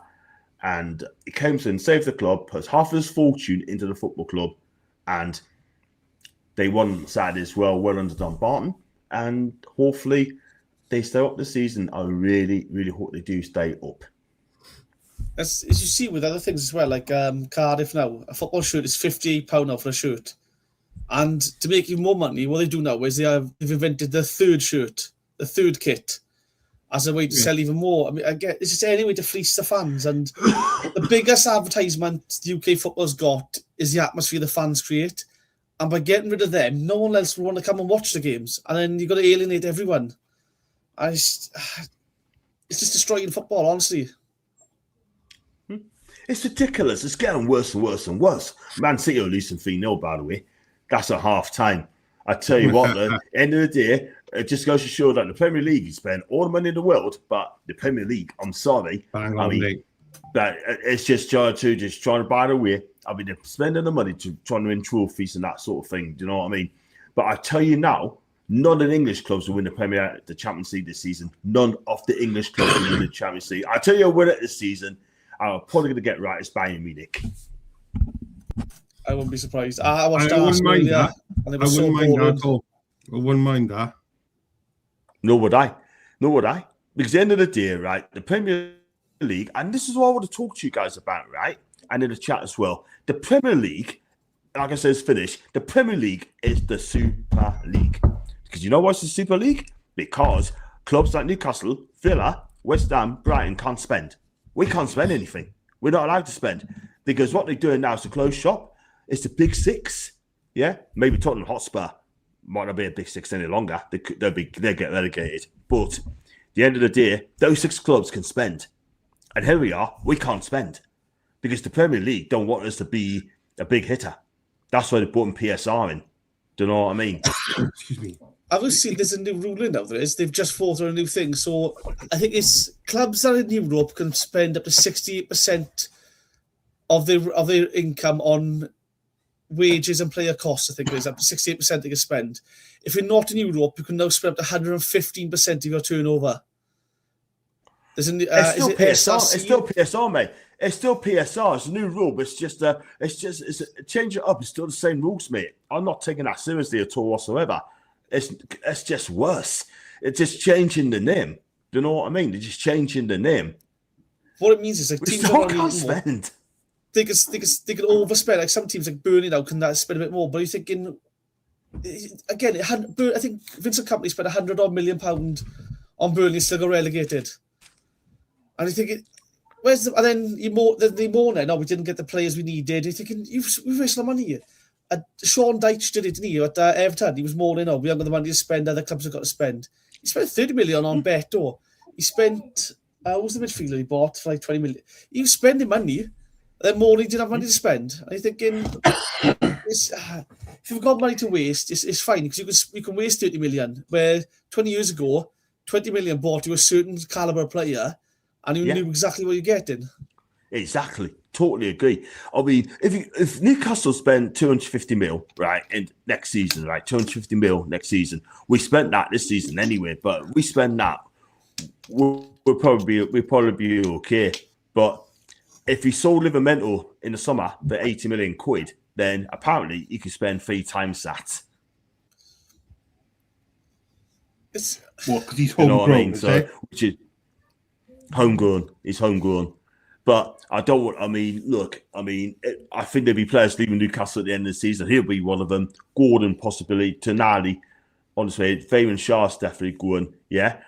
and he came in, saved the club, put half of his fortune into the football club, and they won Saturday as well under Dumbarton, and hopefully they stay up this season. I really, really hope they do stay up. As you see with other things as well, like Cardiff now, a football shirt is £58 now for a shirt. And to make even more money, what they do now is they've invented the third shirt, the third kit, as a way to sell even more. I mean, it's just any way to fleece the fans. And the biggest advertisement the UK football's got is the atmosphere the fans create. And by getting rid of them, no one else will want to come and watch the games. And then you've got to alienate everyone. It's just destroying football, honestly. It's ridiculous. It's getting worse and worse and worse. Man City are losing 3-0, by the way. That's at half time. I tell you what, at the end of the day, it just goes to show that the Premier League, you spend all the money in the world, but the Premier League, I'm sorry. That it's just trying to buy the way. I mean, they're spending the money to trying to win trophies and that sort of thing. Do you know what I mean? But I tell you now, none of the English clubs will win the Champions League this season. None of the English clubs will win the Champions League. I tell you, a winner this season, I'm probably going to get right. It's Bayern Munich. I wouldn't be surprised. I watched I wouldn't mind that. I wouldn't mind that. Nor would I. Because at the end of the day, right, the Premier League, and this is what I want to talk to you guys about, right, and in the chat as well. The Premier League, like I said, is finished. The Premier League is the Super League. Because you know what's the Super League? Because clubs like Newcastle, Villa, West Ham, Brighton can't spend. We can't spend anything. We're not allowed to spend. Because what they're doing now is to close shop. It's the big six. Yeah? Maybe Tottenham Hotspur might not be a big six any longer. They'll get relegated. But at the end of the day, those 6 clubs can spend. And here we are. We can't spend. Because the Premier League don't want us to be a big hitter. That's why they brought in PSR in. Do you know what I mean? Excuse me. I've just seen there's a new ruling now. They've just thought of a new thing. So I think it's clubs that are in Europe can spend up to 68% of their income on wages and player costs. I think it is up to 68% they can spend. If you're not in Europe, you can now spend up to 115% of your turnover. There's it's still PSR. It's still PSR, mate. It's still PSR. It's a new rule, but change it up. It's still the same rules, mate. I'm not taking that seriously at all whatsoever. It's just worse. It's just changing the name. Do you know what I mean? They're just changing the name. What it means is like teams can't spend. They can overspend. Like some teams like Burnley now can spend a bit more. But you're thinking again, I think Vincent Kompany spent £100 million on Burnley and still got relegated. And you think and then you mourn then, we didn't get the players we needed. You're thinking we've wasted our money here. Sean Dyche did it, didn't he? At Everton, he was mourning, we haven't got the money to spend, other clubs have got to spend. He spent 30 million on Beto. He spent, what was the midfielder he bought for like 20 million? He was spending money, then mourning, he didn't have money to spend. And you're thinking, if you've got money to waste, it's fine, because you can waste 30 million, where 20 years ago, 20 million bought you a certain calibre player, and you knew exactly what you're getting. Exactly. Totally agree. I mean, if Newcastle spend 250 mil, right, in next season, right, 250 mil next season, we spent that this season anyway, but we spend that, we'll probably be okay. But if he sold Livermental in the summer for 80 million quid, then apparently he could spend 3 times that. Because he's homegrown, I mean? So, which is homegrown. He's homegrown. But I don't want, I think there'll be players leaving Newcastle at the end of the season. He'll be one of them. Gordon, possibly. Tonali, honestly. Fabian Schär's definitely going, yeah.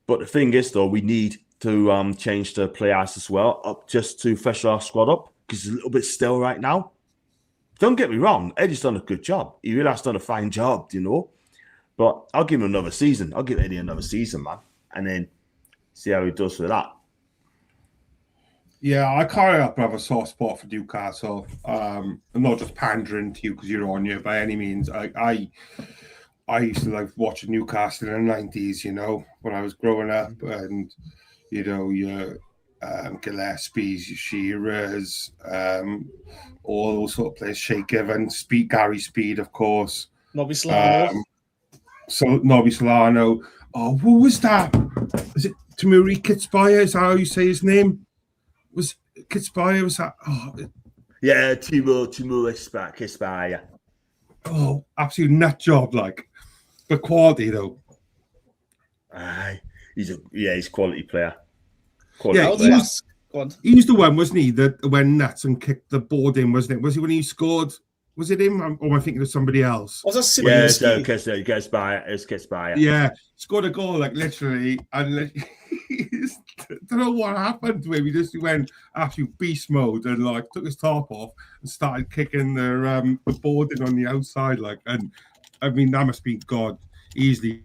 But the thing is, though, we need to change the players as well, up just to freshen our squad up, because it's a little bit stale right now. Don't get me wrong. Eddie's done a good job. He really has done a fine job, you know. But I'll give him another season. I'll give Eddie another season, man. And then see how he does with that. Yeah, I can't help but have a soft spot for Newcastle. I'm not just pandering to you because you're on here by any means. I used to like watching Newcastle in the 90s, you know, when I was growing up, and you know, your Gillespie's, your Shearers, all those sort of players. Sheik Evans, Gary Speed, of course. Nobby Solano. Nobby Solano. Oh, who was that? Is it Tamuri Kitspire? Is that how you say his name? Was Kitspire? Was that? Oh, yeah, Timur Kitspire. Oh, absolute nut job, like. But quality though. He's quality player. He was the one, wasn't he? That went nuts and kicked the board in, wasn't it? Was he when he scored? Was it him, or am I thinking of somebody else? Was that Kitspire. Yeah, scored a goal like literally, and I don't know what happened to him. He just went absolute beast mode and like took his top off and started kicking the boarding on the outside. Like, and I mean that must be God easily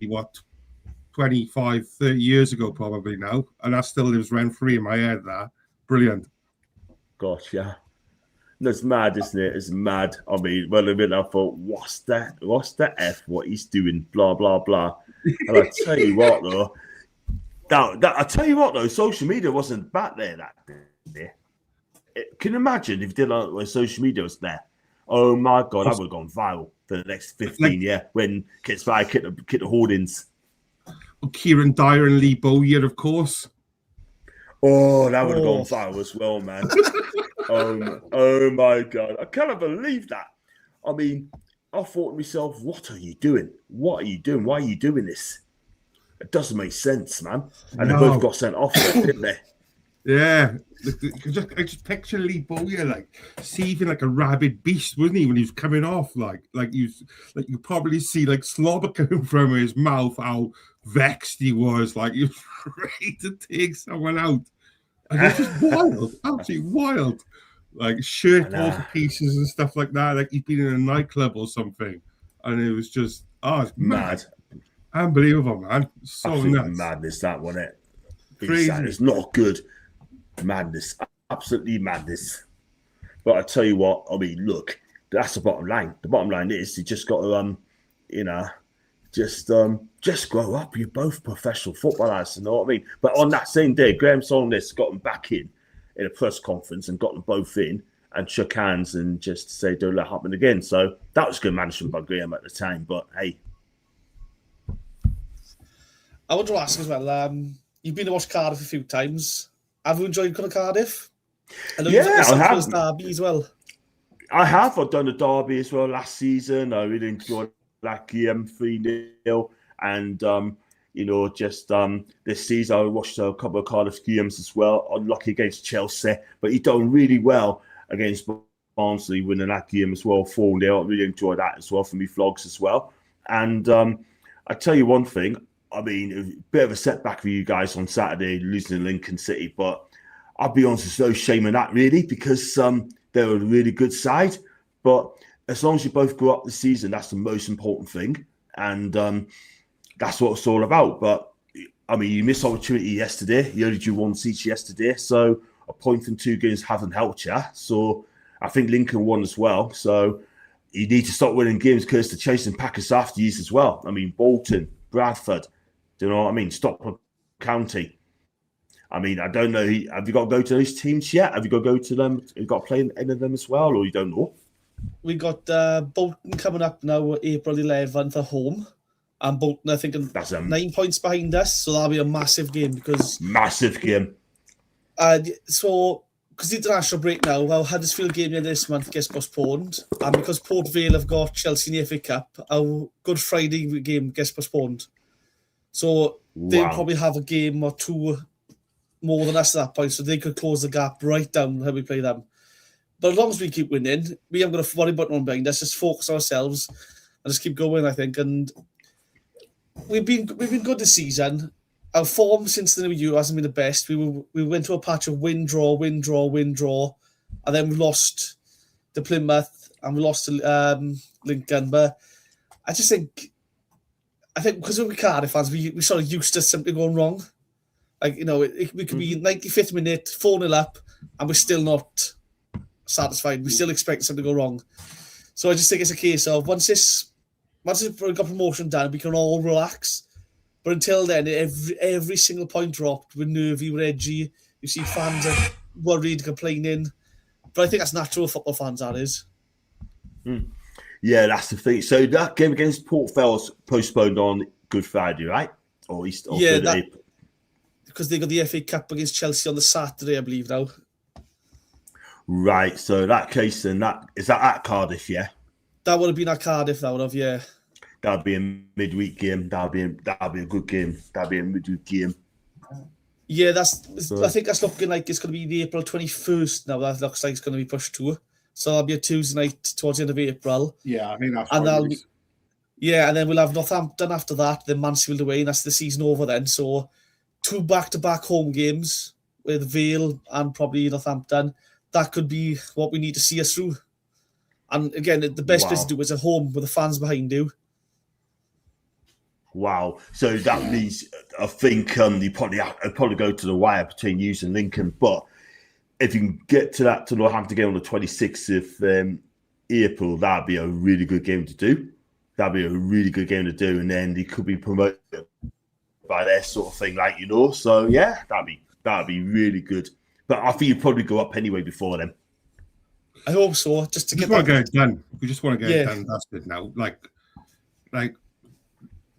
25, 30 years ago probably now, and that still lives rent free in my head. That brilliant. Gosh, yeah. That's mad, isn't it? It's mad. I mean, well, a minute I thought, what's that? What's the F? What he's doing? Blah blah blah. And I tell you what, though, I tell you what, though, social media wasn't back there that day. Can you imagine if did when social media was there? Oh my God, I would have gone viral for the next 15 years when kids hit the hoardings. Kieran Dyer and Lee Bowyer, of course. Oh, that would have gone viral as well, man. Oh my God. I cannot believe that. I mean, I thought to myself, what are you doing? What are you doing? Why are you doing this? It doesn't make sense, man. And they both got sent off, didn't they? Yeah. I just picture Lee Bowyer like seething like a rabid beast, wasn't he, when he was coming off? Like you probably see like slobber coming from his mouth, how vexed he was, like he was ready to take someone out. And it's just wild, absolutely wild. Like shirt off to pieces and stuff like that, like he'd been in a nightclub or something. And it was just, it's mad. Unbelievable, man. So nuts. Madness, that wasn't it? Crazy. It's not good. Madness, absolutely madness. But I tell you what, I mean, look, that's the bottom line. The bottom line is you just got to, just grow up. You're both professional footballers, you know what I mean? But on that same day, Graham Souness got them back in a press conference and got them both in and shook hands and just say, don't let it happen again. So that was good management by Graham at the time. But hey, I want to ask as well, you've been to watch Cardiff a few times. Have you enjoyed going to Cardiff? I have. Derby as well. I have. I've done a derby as well last season. I really enjoyed that game 3-0. And, this season I watched a couple of Cardiff games as well. Unlucky against Chelsea. But he done really well against Barnsley, winning that game as well, 4-0. I really enjoyed that as well for me vlogs as well. And I tell you one thing. I mean, a bit of a setback for you guys on Saturday, losing to Lincoln City. But I'll be honest, there's no shame in that, really, because they're a really good side. But as long as you both go up the season, that's the most important thing. And that's what it's all about. But, I mean, you missed opportunity yesterday. You only drew one seat yesterday. So a point from 2 games haven't helped you. So I think Lincoln won as well. So you need to stop winning games because they're chasing Packers after you as well. I mean, Bolton, Bradford. Do you know what I mean? Stockport County. I mean, I don't know. Have you got to go to those teams yet? Have you got to go to them? Have you got to play any of them as well, or you don't know? We got Bolton coming up now, April 11th at home. And Bolton, I think, that's 9 points behind us. So that'll be a massive game because... Massive game. So, because the international break now, our Huddersfield game this month gets postponed. And because Port Vale have got Chelsea in the FA Cup, our Good Friday game gets postponed. So they'll probably have a game or two more than us at that point, so they could close the gap right down how we play them. But as long as we keep winning, we haven't got a worry about one behind us. Just focus ourselves and just keep going, I think. And we've been good this season. Our form since the new year hasn't been the best. We went to a patch of win, draw, and then we lost to Plymouth and we lost to Lincoln. But I think because we're Cardiff fans, we sort of used to something going wrong. Like, you know, we could be 95th minute, 4-0 up, and we're still not satisfied. We still expect something to go wrong. So I just think it's a case of once we've got promotion done, we can all relax. But until then, every single point dropped. We're nervy, we're edgy. You see fans are worried, complaining. But I think that's natural football fans, that is. Yeah, that's the thing. So that game against Port Vale's postponed on Good Friday, right? Or Easter? Yeah, because they got the FA Cup against Chelsea on the Saturday, I believe now. Right. So that case, then is that at Cardiff? Yeah. That would have been at Cardiff. That would have, yeah. That'd be a midweek game. That'd be a good game. That'd be a midweek game. Yeah, I think that's looking like it's going to be the April 21st now. That looks like it's going to be pushed to. So that'll be a Tuesday night towards the end of April. Yeah, I think that's and then we'll have Northampton after that, then Mansfield away, and that's the season over then. So 2 back-to-back home games with Vale and probably Northampton. That could be what we need to see us through. And again, the best place to do is at home with the fans behind you. Wow. So that means I think you probably go to the wire between you and Lincoln. But if you can get to that to Northampton game on the 26th of April, that'd be a really good game to do. That'd be a really good game to do, and then he could be promoted by their sort of thing, like, you know. So yeah, that'd be really good. But I think you'd probably go up anyway before then. I hope so. Just to We get want to get it done. We just want to get it done. That's it now. Like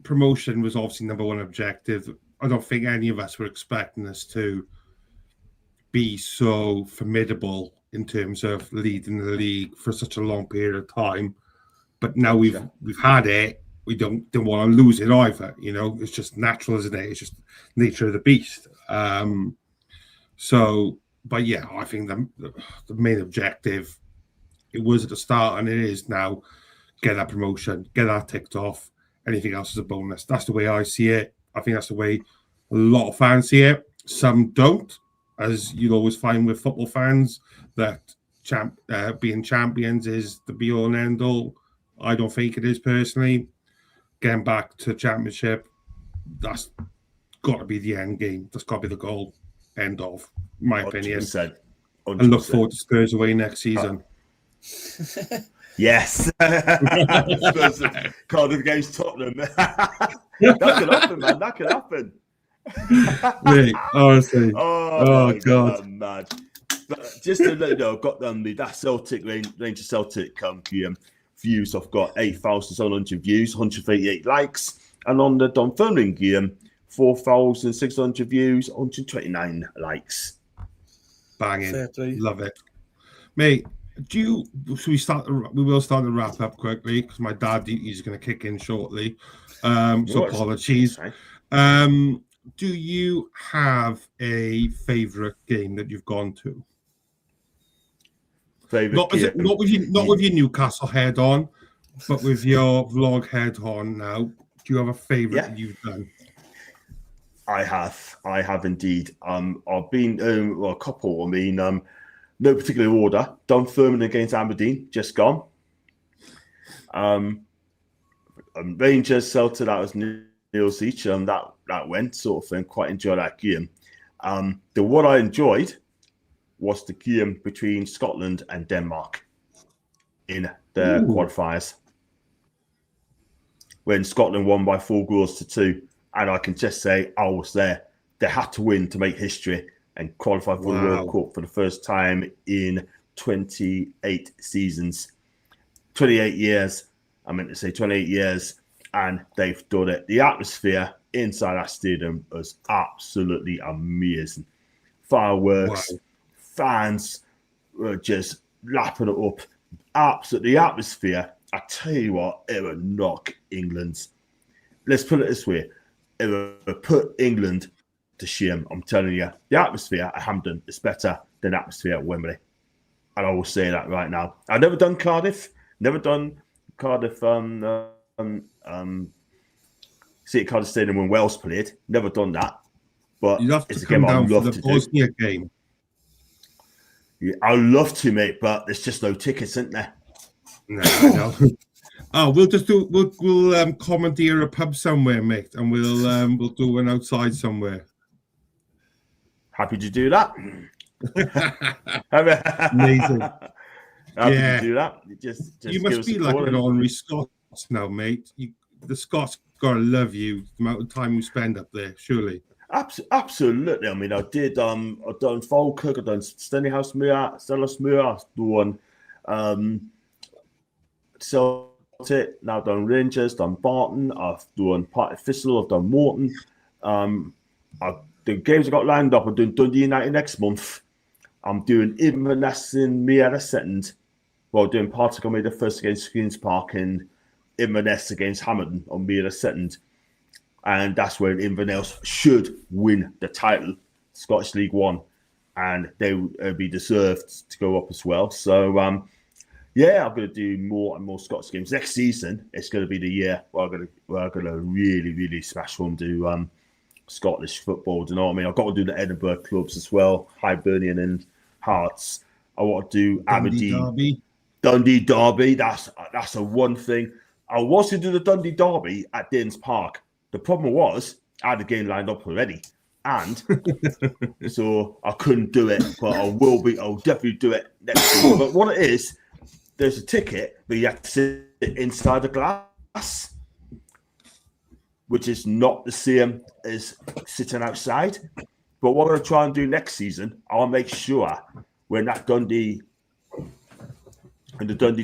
promotion was obviously number one objective. I don't think any of us were expecting us to be so formidable in terms of leading the league for such a long period of time. But now we've had it. We don't want to lose it either. You know, it's just natural, isn't it? It's just nature of the beast. But yeah, I think the main objective, it was at the start and it is now, get that promotion, get that ticked off. Anything else is a bonus. That's the way I see it. I think that's the way a lot of fans see it. Some don't, as you'll always find with football fans, that being champions is the be-all and end-all. I don't think it is personally. Getting back to championship, that's got to be the end game. That's got to be the goal. End of, my opinion. 100%. And look forward to Spurs away next season. Yes. Spurs, Cardiff against Tottenham. That could happen, man. That could happen. Mate, honestly. Oh God. Mad. But just to let you know, I've got that Celtic Rangers Celtic views. I've got 8,700 views, 138 likes, and on the Dunfermline game, 4,600 views, 129 likes. Banging. Love it, mate. We will start to wrap up quickly because my dad is going to kick in shortly. So apologies. Do you have a favourite game that you've gone to? Not with your Newcastle head on, but with your vlog head on now. Do you have a favourite that you've done? I have indeed. I've been a couple. I mean, no particular order. Dunfermline against Aberdeen, just gone. Rangers Celtic, that was Neil's each. That went sort of thing. Quite enjoyed that game. The one I enjoyed was the game between Scotland and Denmark in the qualifiers, when Scotland won by 4-2, and I can just say I was there. They had to win to make history and qualify for the World Cup for the first time in 28 seasons. 28 years. I meant to say 28 years, and they've done it. The atmosphere inside that stadium was absolutely amazing. Fireworks, fans were just lapping it up. Absolutely, the atmosphere, I tell you what, it would knock England. Let's put it this way. It would put England to shame. I'm telling you, the atmosphere at Hampden is better than the atmosphere at Wembley. And I will say that right now. I've never done Cardiff. Never done Cardiff. City Cardiff Stadium when Welsh played. Never done that. But you have to come down for the Bosnia game. Yeah, I'd love to, mate, but there's just no tickets, isn't there? No, I know. We'll commandeer a pub somewhere, mate, and we'll do one outside somewhere. Happy to do that. Amazing. Happy to do that. Just you must be like an honorary Scots now, mate. The Scots gotta love you. The amount of time you spend up there, surely. Absolutely. I mean, I've done Falkirk, I've done Stenhouse-Muir, I've done Celtic, now I've done Rangers, done Barton, I've done Partick Thistle, I've done Morton. The games I got lined up, I'm doing Dundee United next month. I'm doing Inverness in May the 2nd. Well, doing Partick on May the 1st against Queen's Park and Inverness against Hamilton on May the 2nd. And that's where Inverness should win the title, Scottish League One, and they will be deserved to go up as well. So, I'm going to do more and more Scottish games next season. It's going to be the year where we're going to really, really smash on to Scottish football. Do you know what I mean? I've got to do the Edinburgh clubs as well, Hibernian and Hearts. I want to do Aberdeen, Dundee Derby. That's a one thing. I was to do the Dundee Derby at Danes Park. The problem was, I had the game lined up already. And so I couldn't do it, but I'll definitely do it next season. But what it is, there's a ticket, but you have to sit inside the glass, which is not the same as sitting outside. But what I'm going to try and do next season, I'll make sure when the Dundee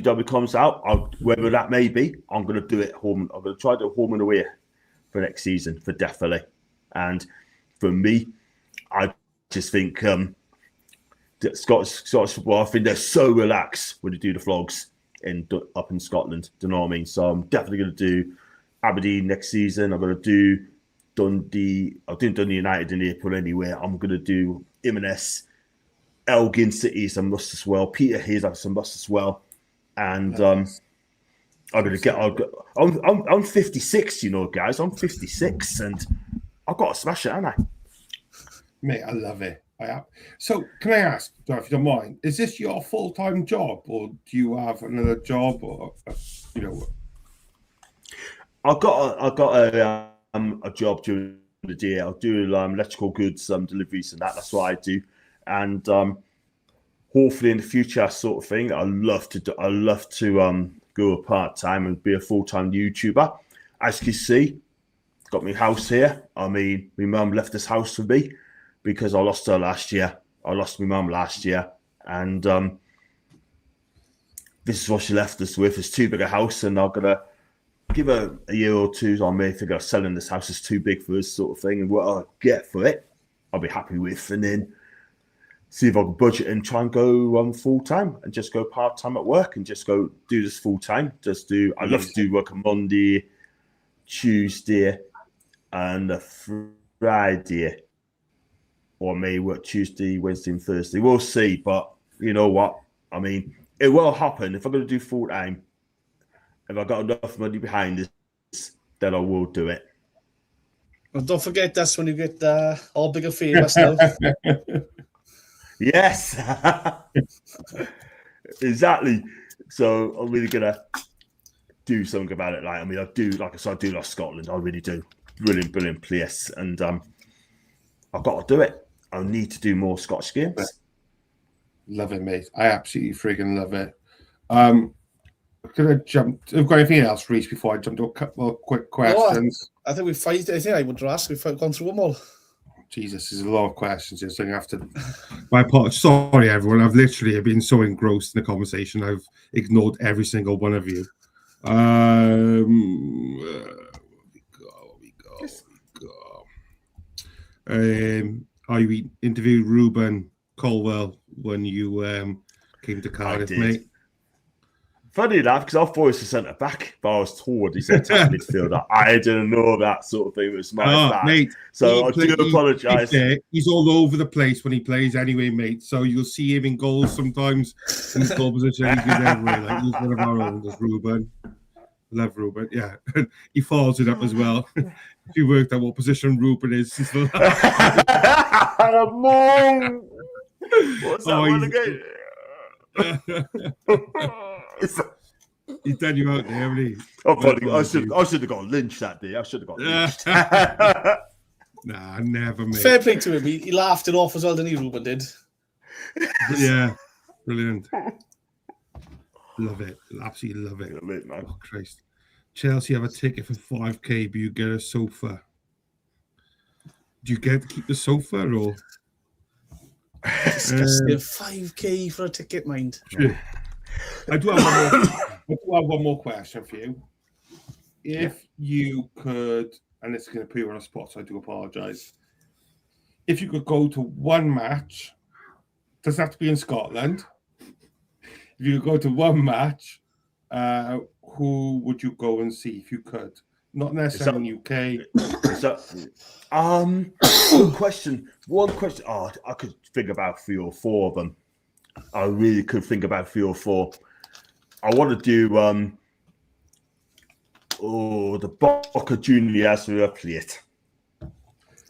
derby comes out, whether that may be, I'm going to do it home. I'm going to try to do home and away for next season, for definitely. And for me, I just think that Scottish football, I think they're so relaxed when they do the vlogs up in Scotland. Do you know what I mean? So I'm definitely going to do Aberdeen next season. I'm going to do Dundee. I'm doing Dundee United in April anyway. I'm going to do Inverness, Elgin City, some must as well. Peterhead, some must as well. And I'm going to get. I'm 56, you know, guys. I'm 56, and I've got to smash it, haven't I? Mate, I love it. So, can I ask, if you don't mind, is this your full-time job, or do you have another job, or you know? I've got a job during the day. I'll do electrical goods deliveries and that. That's what I do, and hopefully in the future, sort of thing. I love to go part time and be a full-time YouTuber. As you can see, got my house here. I mean, my mum left this house for me because I lost her last year. I lost my mum last year, and this is what she left us with. It's too big a house, and I'm gonna give her a year or two. I may think of selling this house. It's too big for us, sort of thing. And what I get for it, I'll be happy with, and then see if I can budget and try and go full time, and just go part time at work, and just go do this full time. I love to do work on Monday, Tuesday, and a Friday, or maybe work Tuesday, Wednesday, and Thursday. We'll see, but you know what? I mean, it will happen. If I'm going to do full time, if I got enough money behind this, then I will do it. Well, don't forget that's when you get all bigger famous now. Yes, exactly. So I'm really gonna do something about it. Like, I mean, I do, like I said, I do love Scotland. I really do. Brilliant, brilliant place, and I've got to do it. I need to do more Scottish games. Love it, mate. I absolutely freaking love it. Could I jump? Have got anything else, Reese, before I jump to a couple of quick questions? No, I think we've I think I would ask. We've gone through them all. Jesus, there's a lot of questions here, so I have to. My apologies. Sorry, everyone. I've literally been so engrossed in the conversation, I've ignored every single one of you. Where we go. You interviewed Ruben Colwell when you came to Cardiff, mate? Funny enough, because I thought he was a centre back, but I was told he said midfielder. I didn't know that sort of thing. It was my bad. Mate, so I do apologise. He's all over the place when he plays anyway, mate. So you'll see him in goals sometimes in his goal position. He's everywhere. Like, he's one of our own, there's Ruben. Love Ruben, yeah. He follows it up as well. If you worked out what position Ruben is. What's that one again? He's done you out there, haven't he? I should have got lynched that day. I should have got lynched. Nah, never, mate. Fair play to him. He laughed it off as well, didn't he, Ruben did? Yeah, brilliant. Love it. Absolutely love it. Love it, man. Oh, Christ. Chelsea have a ticket for 5k, but you get a sofa. Do you get to keep the sofa, or? Disgusting. 5k for a ticket, mind. True. I do have one more question for you. If you could, and it's going to put you on a spot, so I do apologise. If you could go to one match, doesn't have to be in Scotland. If you could go to one match, who would you go and see if you could? Not necessarily in the UK. One question. Oh, I could think about 3 or 4 of them. I really could think about 3 or 4. I want to do the Boca Juniors River Plate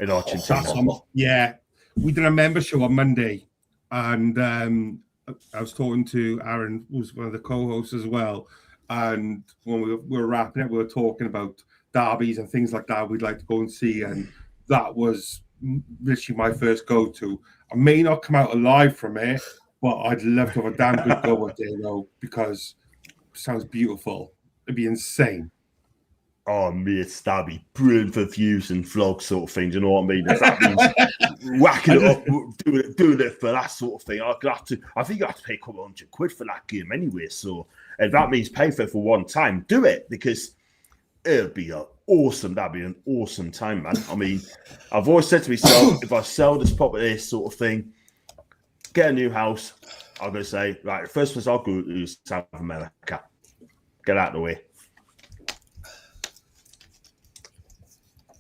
in Argentina. Yeah, we did a member show on Monday, and I was talking to Aaron, who's one of the co-hosts as well. And when we were wrapping up, we were talking about derbies and things like that we'd like to go and see, and that was literally my first go-to. I may not come out alive from it, but I'd love to have a damn good go at it, because it sounds beautiful. It'd be insane. Oh, mate, that'd be brilliant for views and vlogs sort of thing. Do you know what I mean? If that means whacking it up, doing it for that sort of thing. I think you have to pay a couple £100 for that game anyway. So if that means pay for it for one time, do it, because it'd be awesome. That'd be an awesome time, man. I mean, I've always said to myself, if I sell this property sort of thing, get a new house, I'm going to say, right, the first place I'll go to is South America. Get out of the way.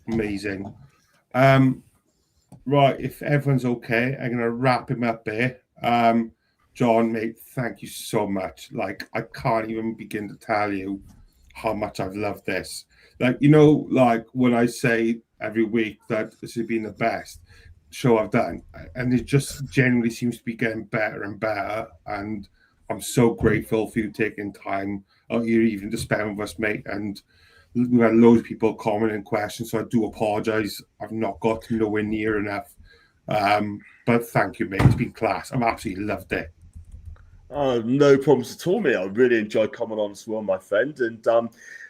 Amazing. Right, if everyone's okay, I'm gonna wrap him up there. John, mate, thank you so much. Like, I can't even begin to tell you how much I've loved this. Like, like when I say every week that this has been the best show I've done, and it just genuinely seems to be getting better and better. And I'm so grateful for you taking time out here even to spend with us, mate. And we've had loads of people commenting questions, so I do apologise. I've not got to nowhere near enough. But thank you, mate. It's been class. I've absolutely loved it. Oh, no problems at all, mate. I really enjoyed coming on as well, my friend. And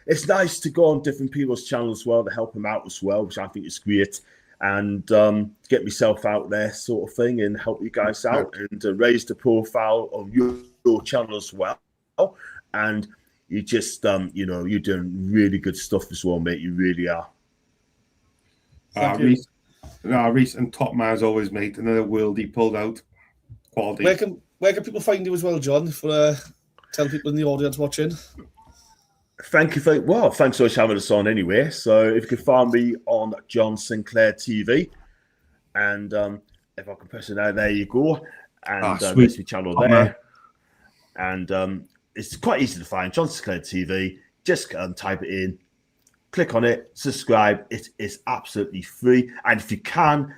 it's nice to go on different people's channels as well to help them out as well, which I think is great. And get myself out there sort of thing and help you guys out and raise the profile of your channel as well. And you just, you're doing really good stuff as well, mate. You really are. Reece and top man as always, mate. Another worldie pulled out. Quality. Where can people find you as well, John? For tell people in the audience watching. Thanks so much for having us on anyway. So if you can find me on John Sinclair TV, and if I can press it there you go. And there's my channel there. And it's quite easy to find, John Sinclair TV. Just type it in, click on it, subscribe. It is absolutely free. And if you can,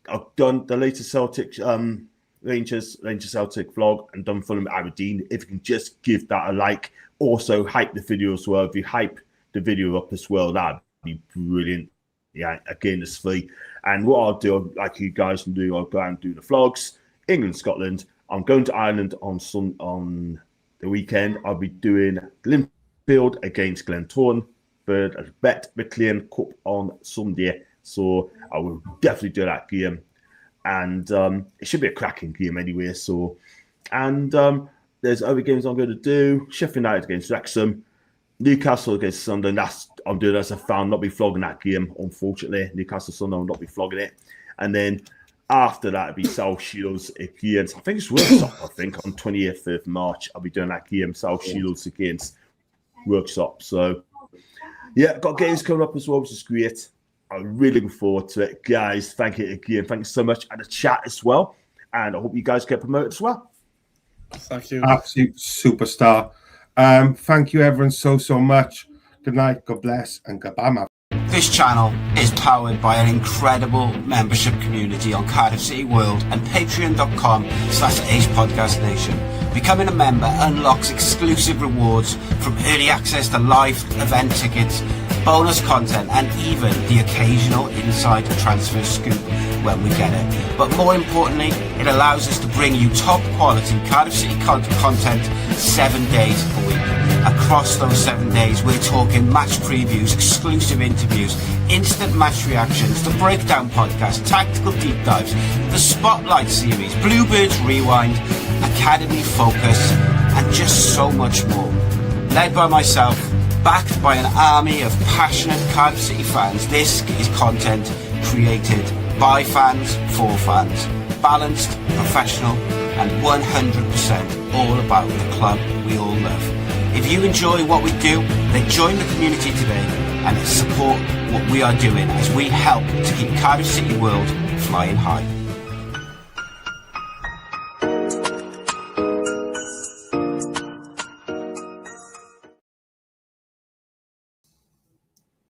I've done the latest Celtic Rangers Celtic vlog and done Fulham Aberdeen. If you can just give that a like, also hype the video as well. If you hype the video up as well, that'd be brilliant. Yeah, again, it's free. And what I'll do, like you guys can do, I'll go out and do the vlogs. England, Scotland. I'm going to Ireland on the weekend. I'll be doing Glenfield against Glentoran for a Bet McLean Cup on Sunday. So I will definitely do that game. And it should be a cracking game anyway. So, and there's other games I'm going to do. Sheffield United against Wrexham. Newcastle against Sunderland. I'm doing as a fan, not be flogging that game, unfortunately. Newcastle Sunderland will not be flogging it. And then after that, it'll be South Shields against, I think it's Worksop, on 28th of March. I'll be doing that game, South Shields against Worksop. So, yeah, got games coming up as well, which is great. I'm really looking forward to it. Guys, thank you again. Thank you so much. And the chat as well. And I hope you guys get promoted as well. Thank you. Absolute superstar. Thank you, everyone, so much. Good night, God bless, and goodbye. This channel is powered by an incredible membership community on Cardiff City World and patreon.com/AcePodcastNation. Becoming a member unlocks exclusive rewards from early access to live event tickets, bonus content, and even the occasional inside transfer scoop when we get it. But more importantly, it allows us to bring you top quality Cardiff City content 7 days a week. Across those 7 days, we're talking match previews, exclusive interviews, instant match reactions, the breakdown podcast, tactical deep dives, the Spotlight series, Bluebirds Rewind, Academy Focus, and just so much more. Led by myself, backed by an army of passionate Cardiff City fans, this is content created by fans for fans. Balanced, professional, and 100% all about the club we all love. If you enjoy what we do, then join the community today and support what we are doing as we help to keep Cardiff City World flying high.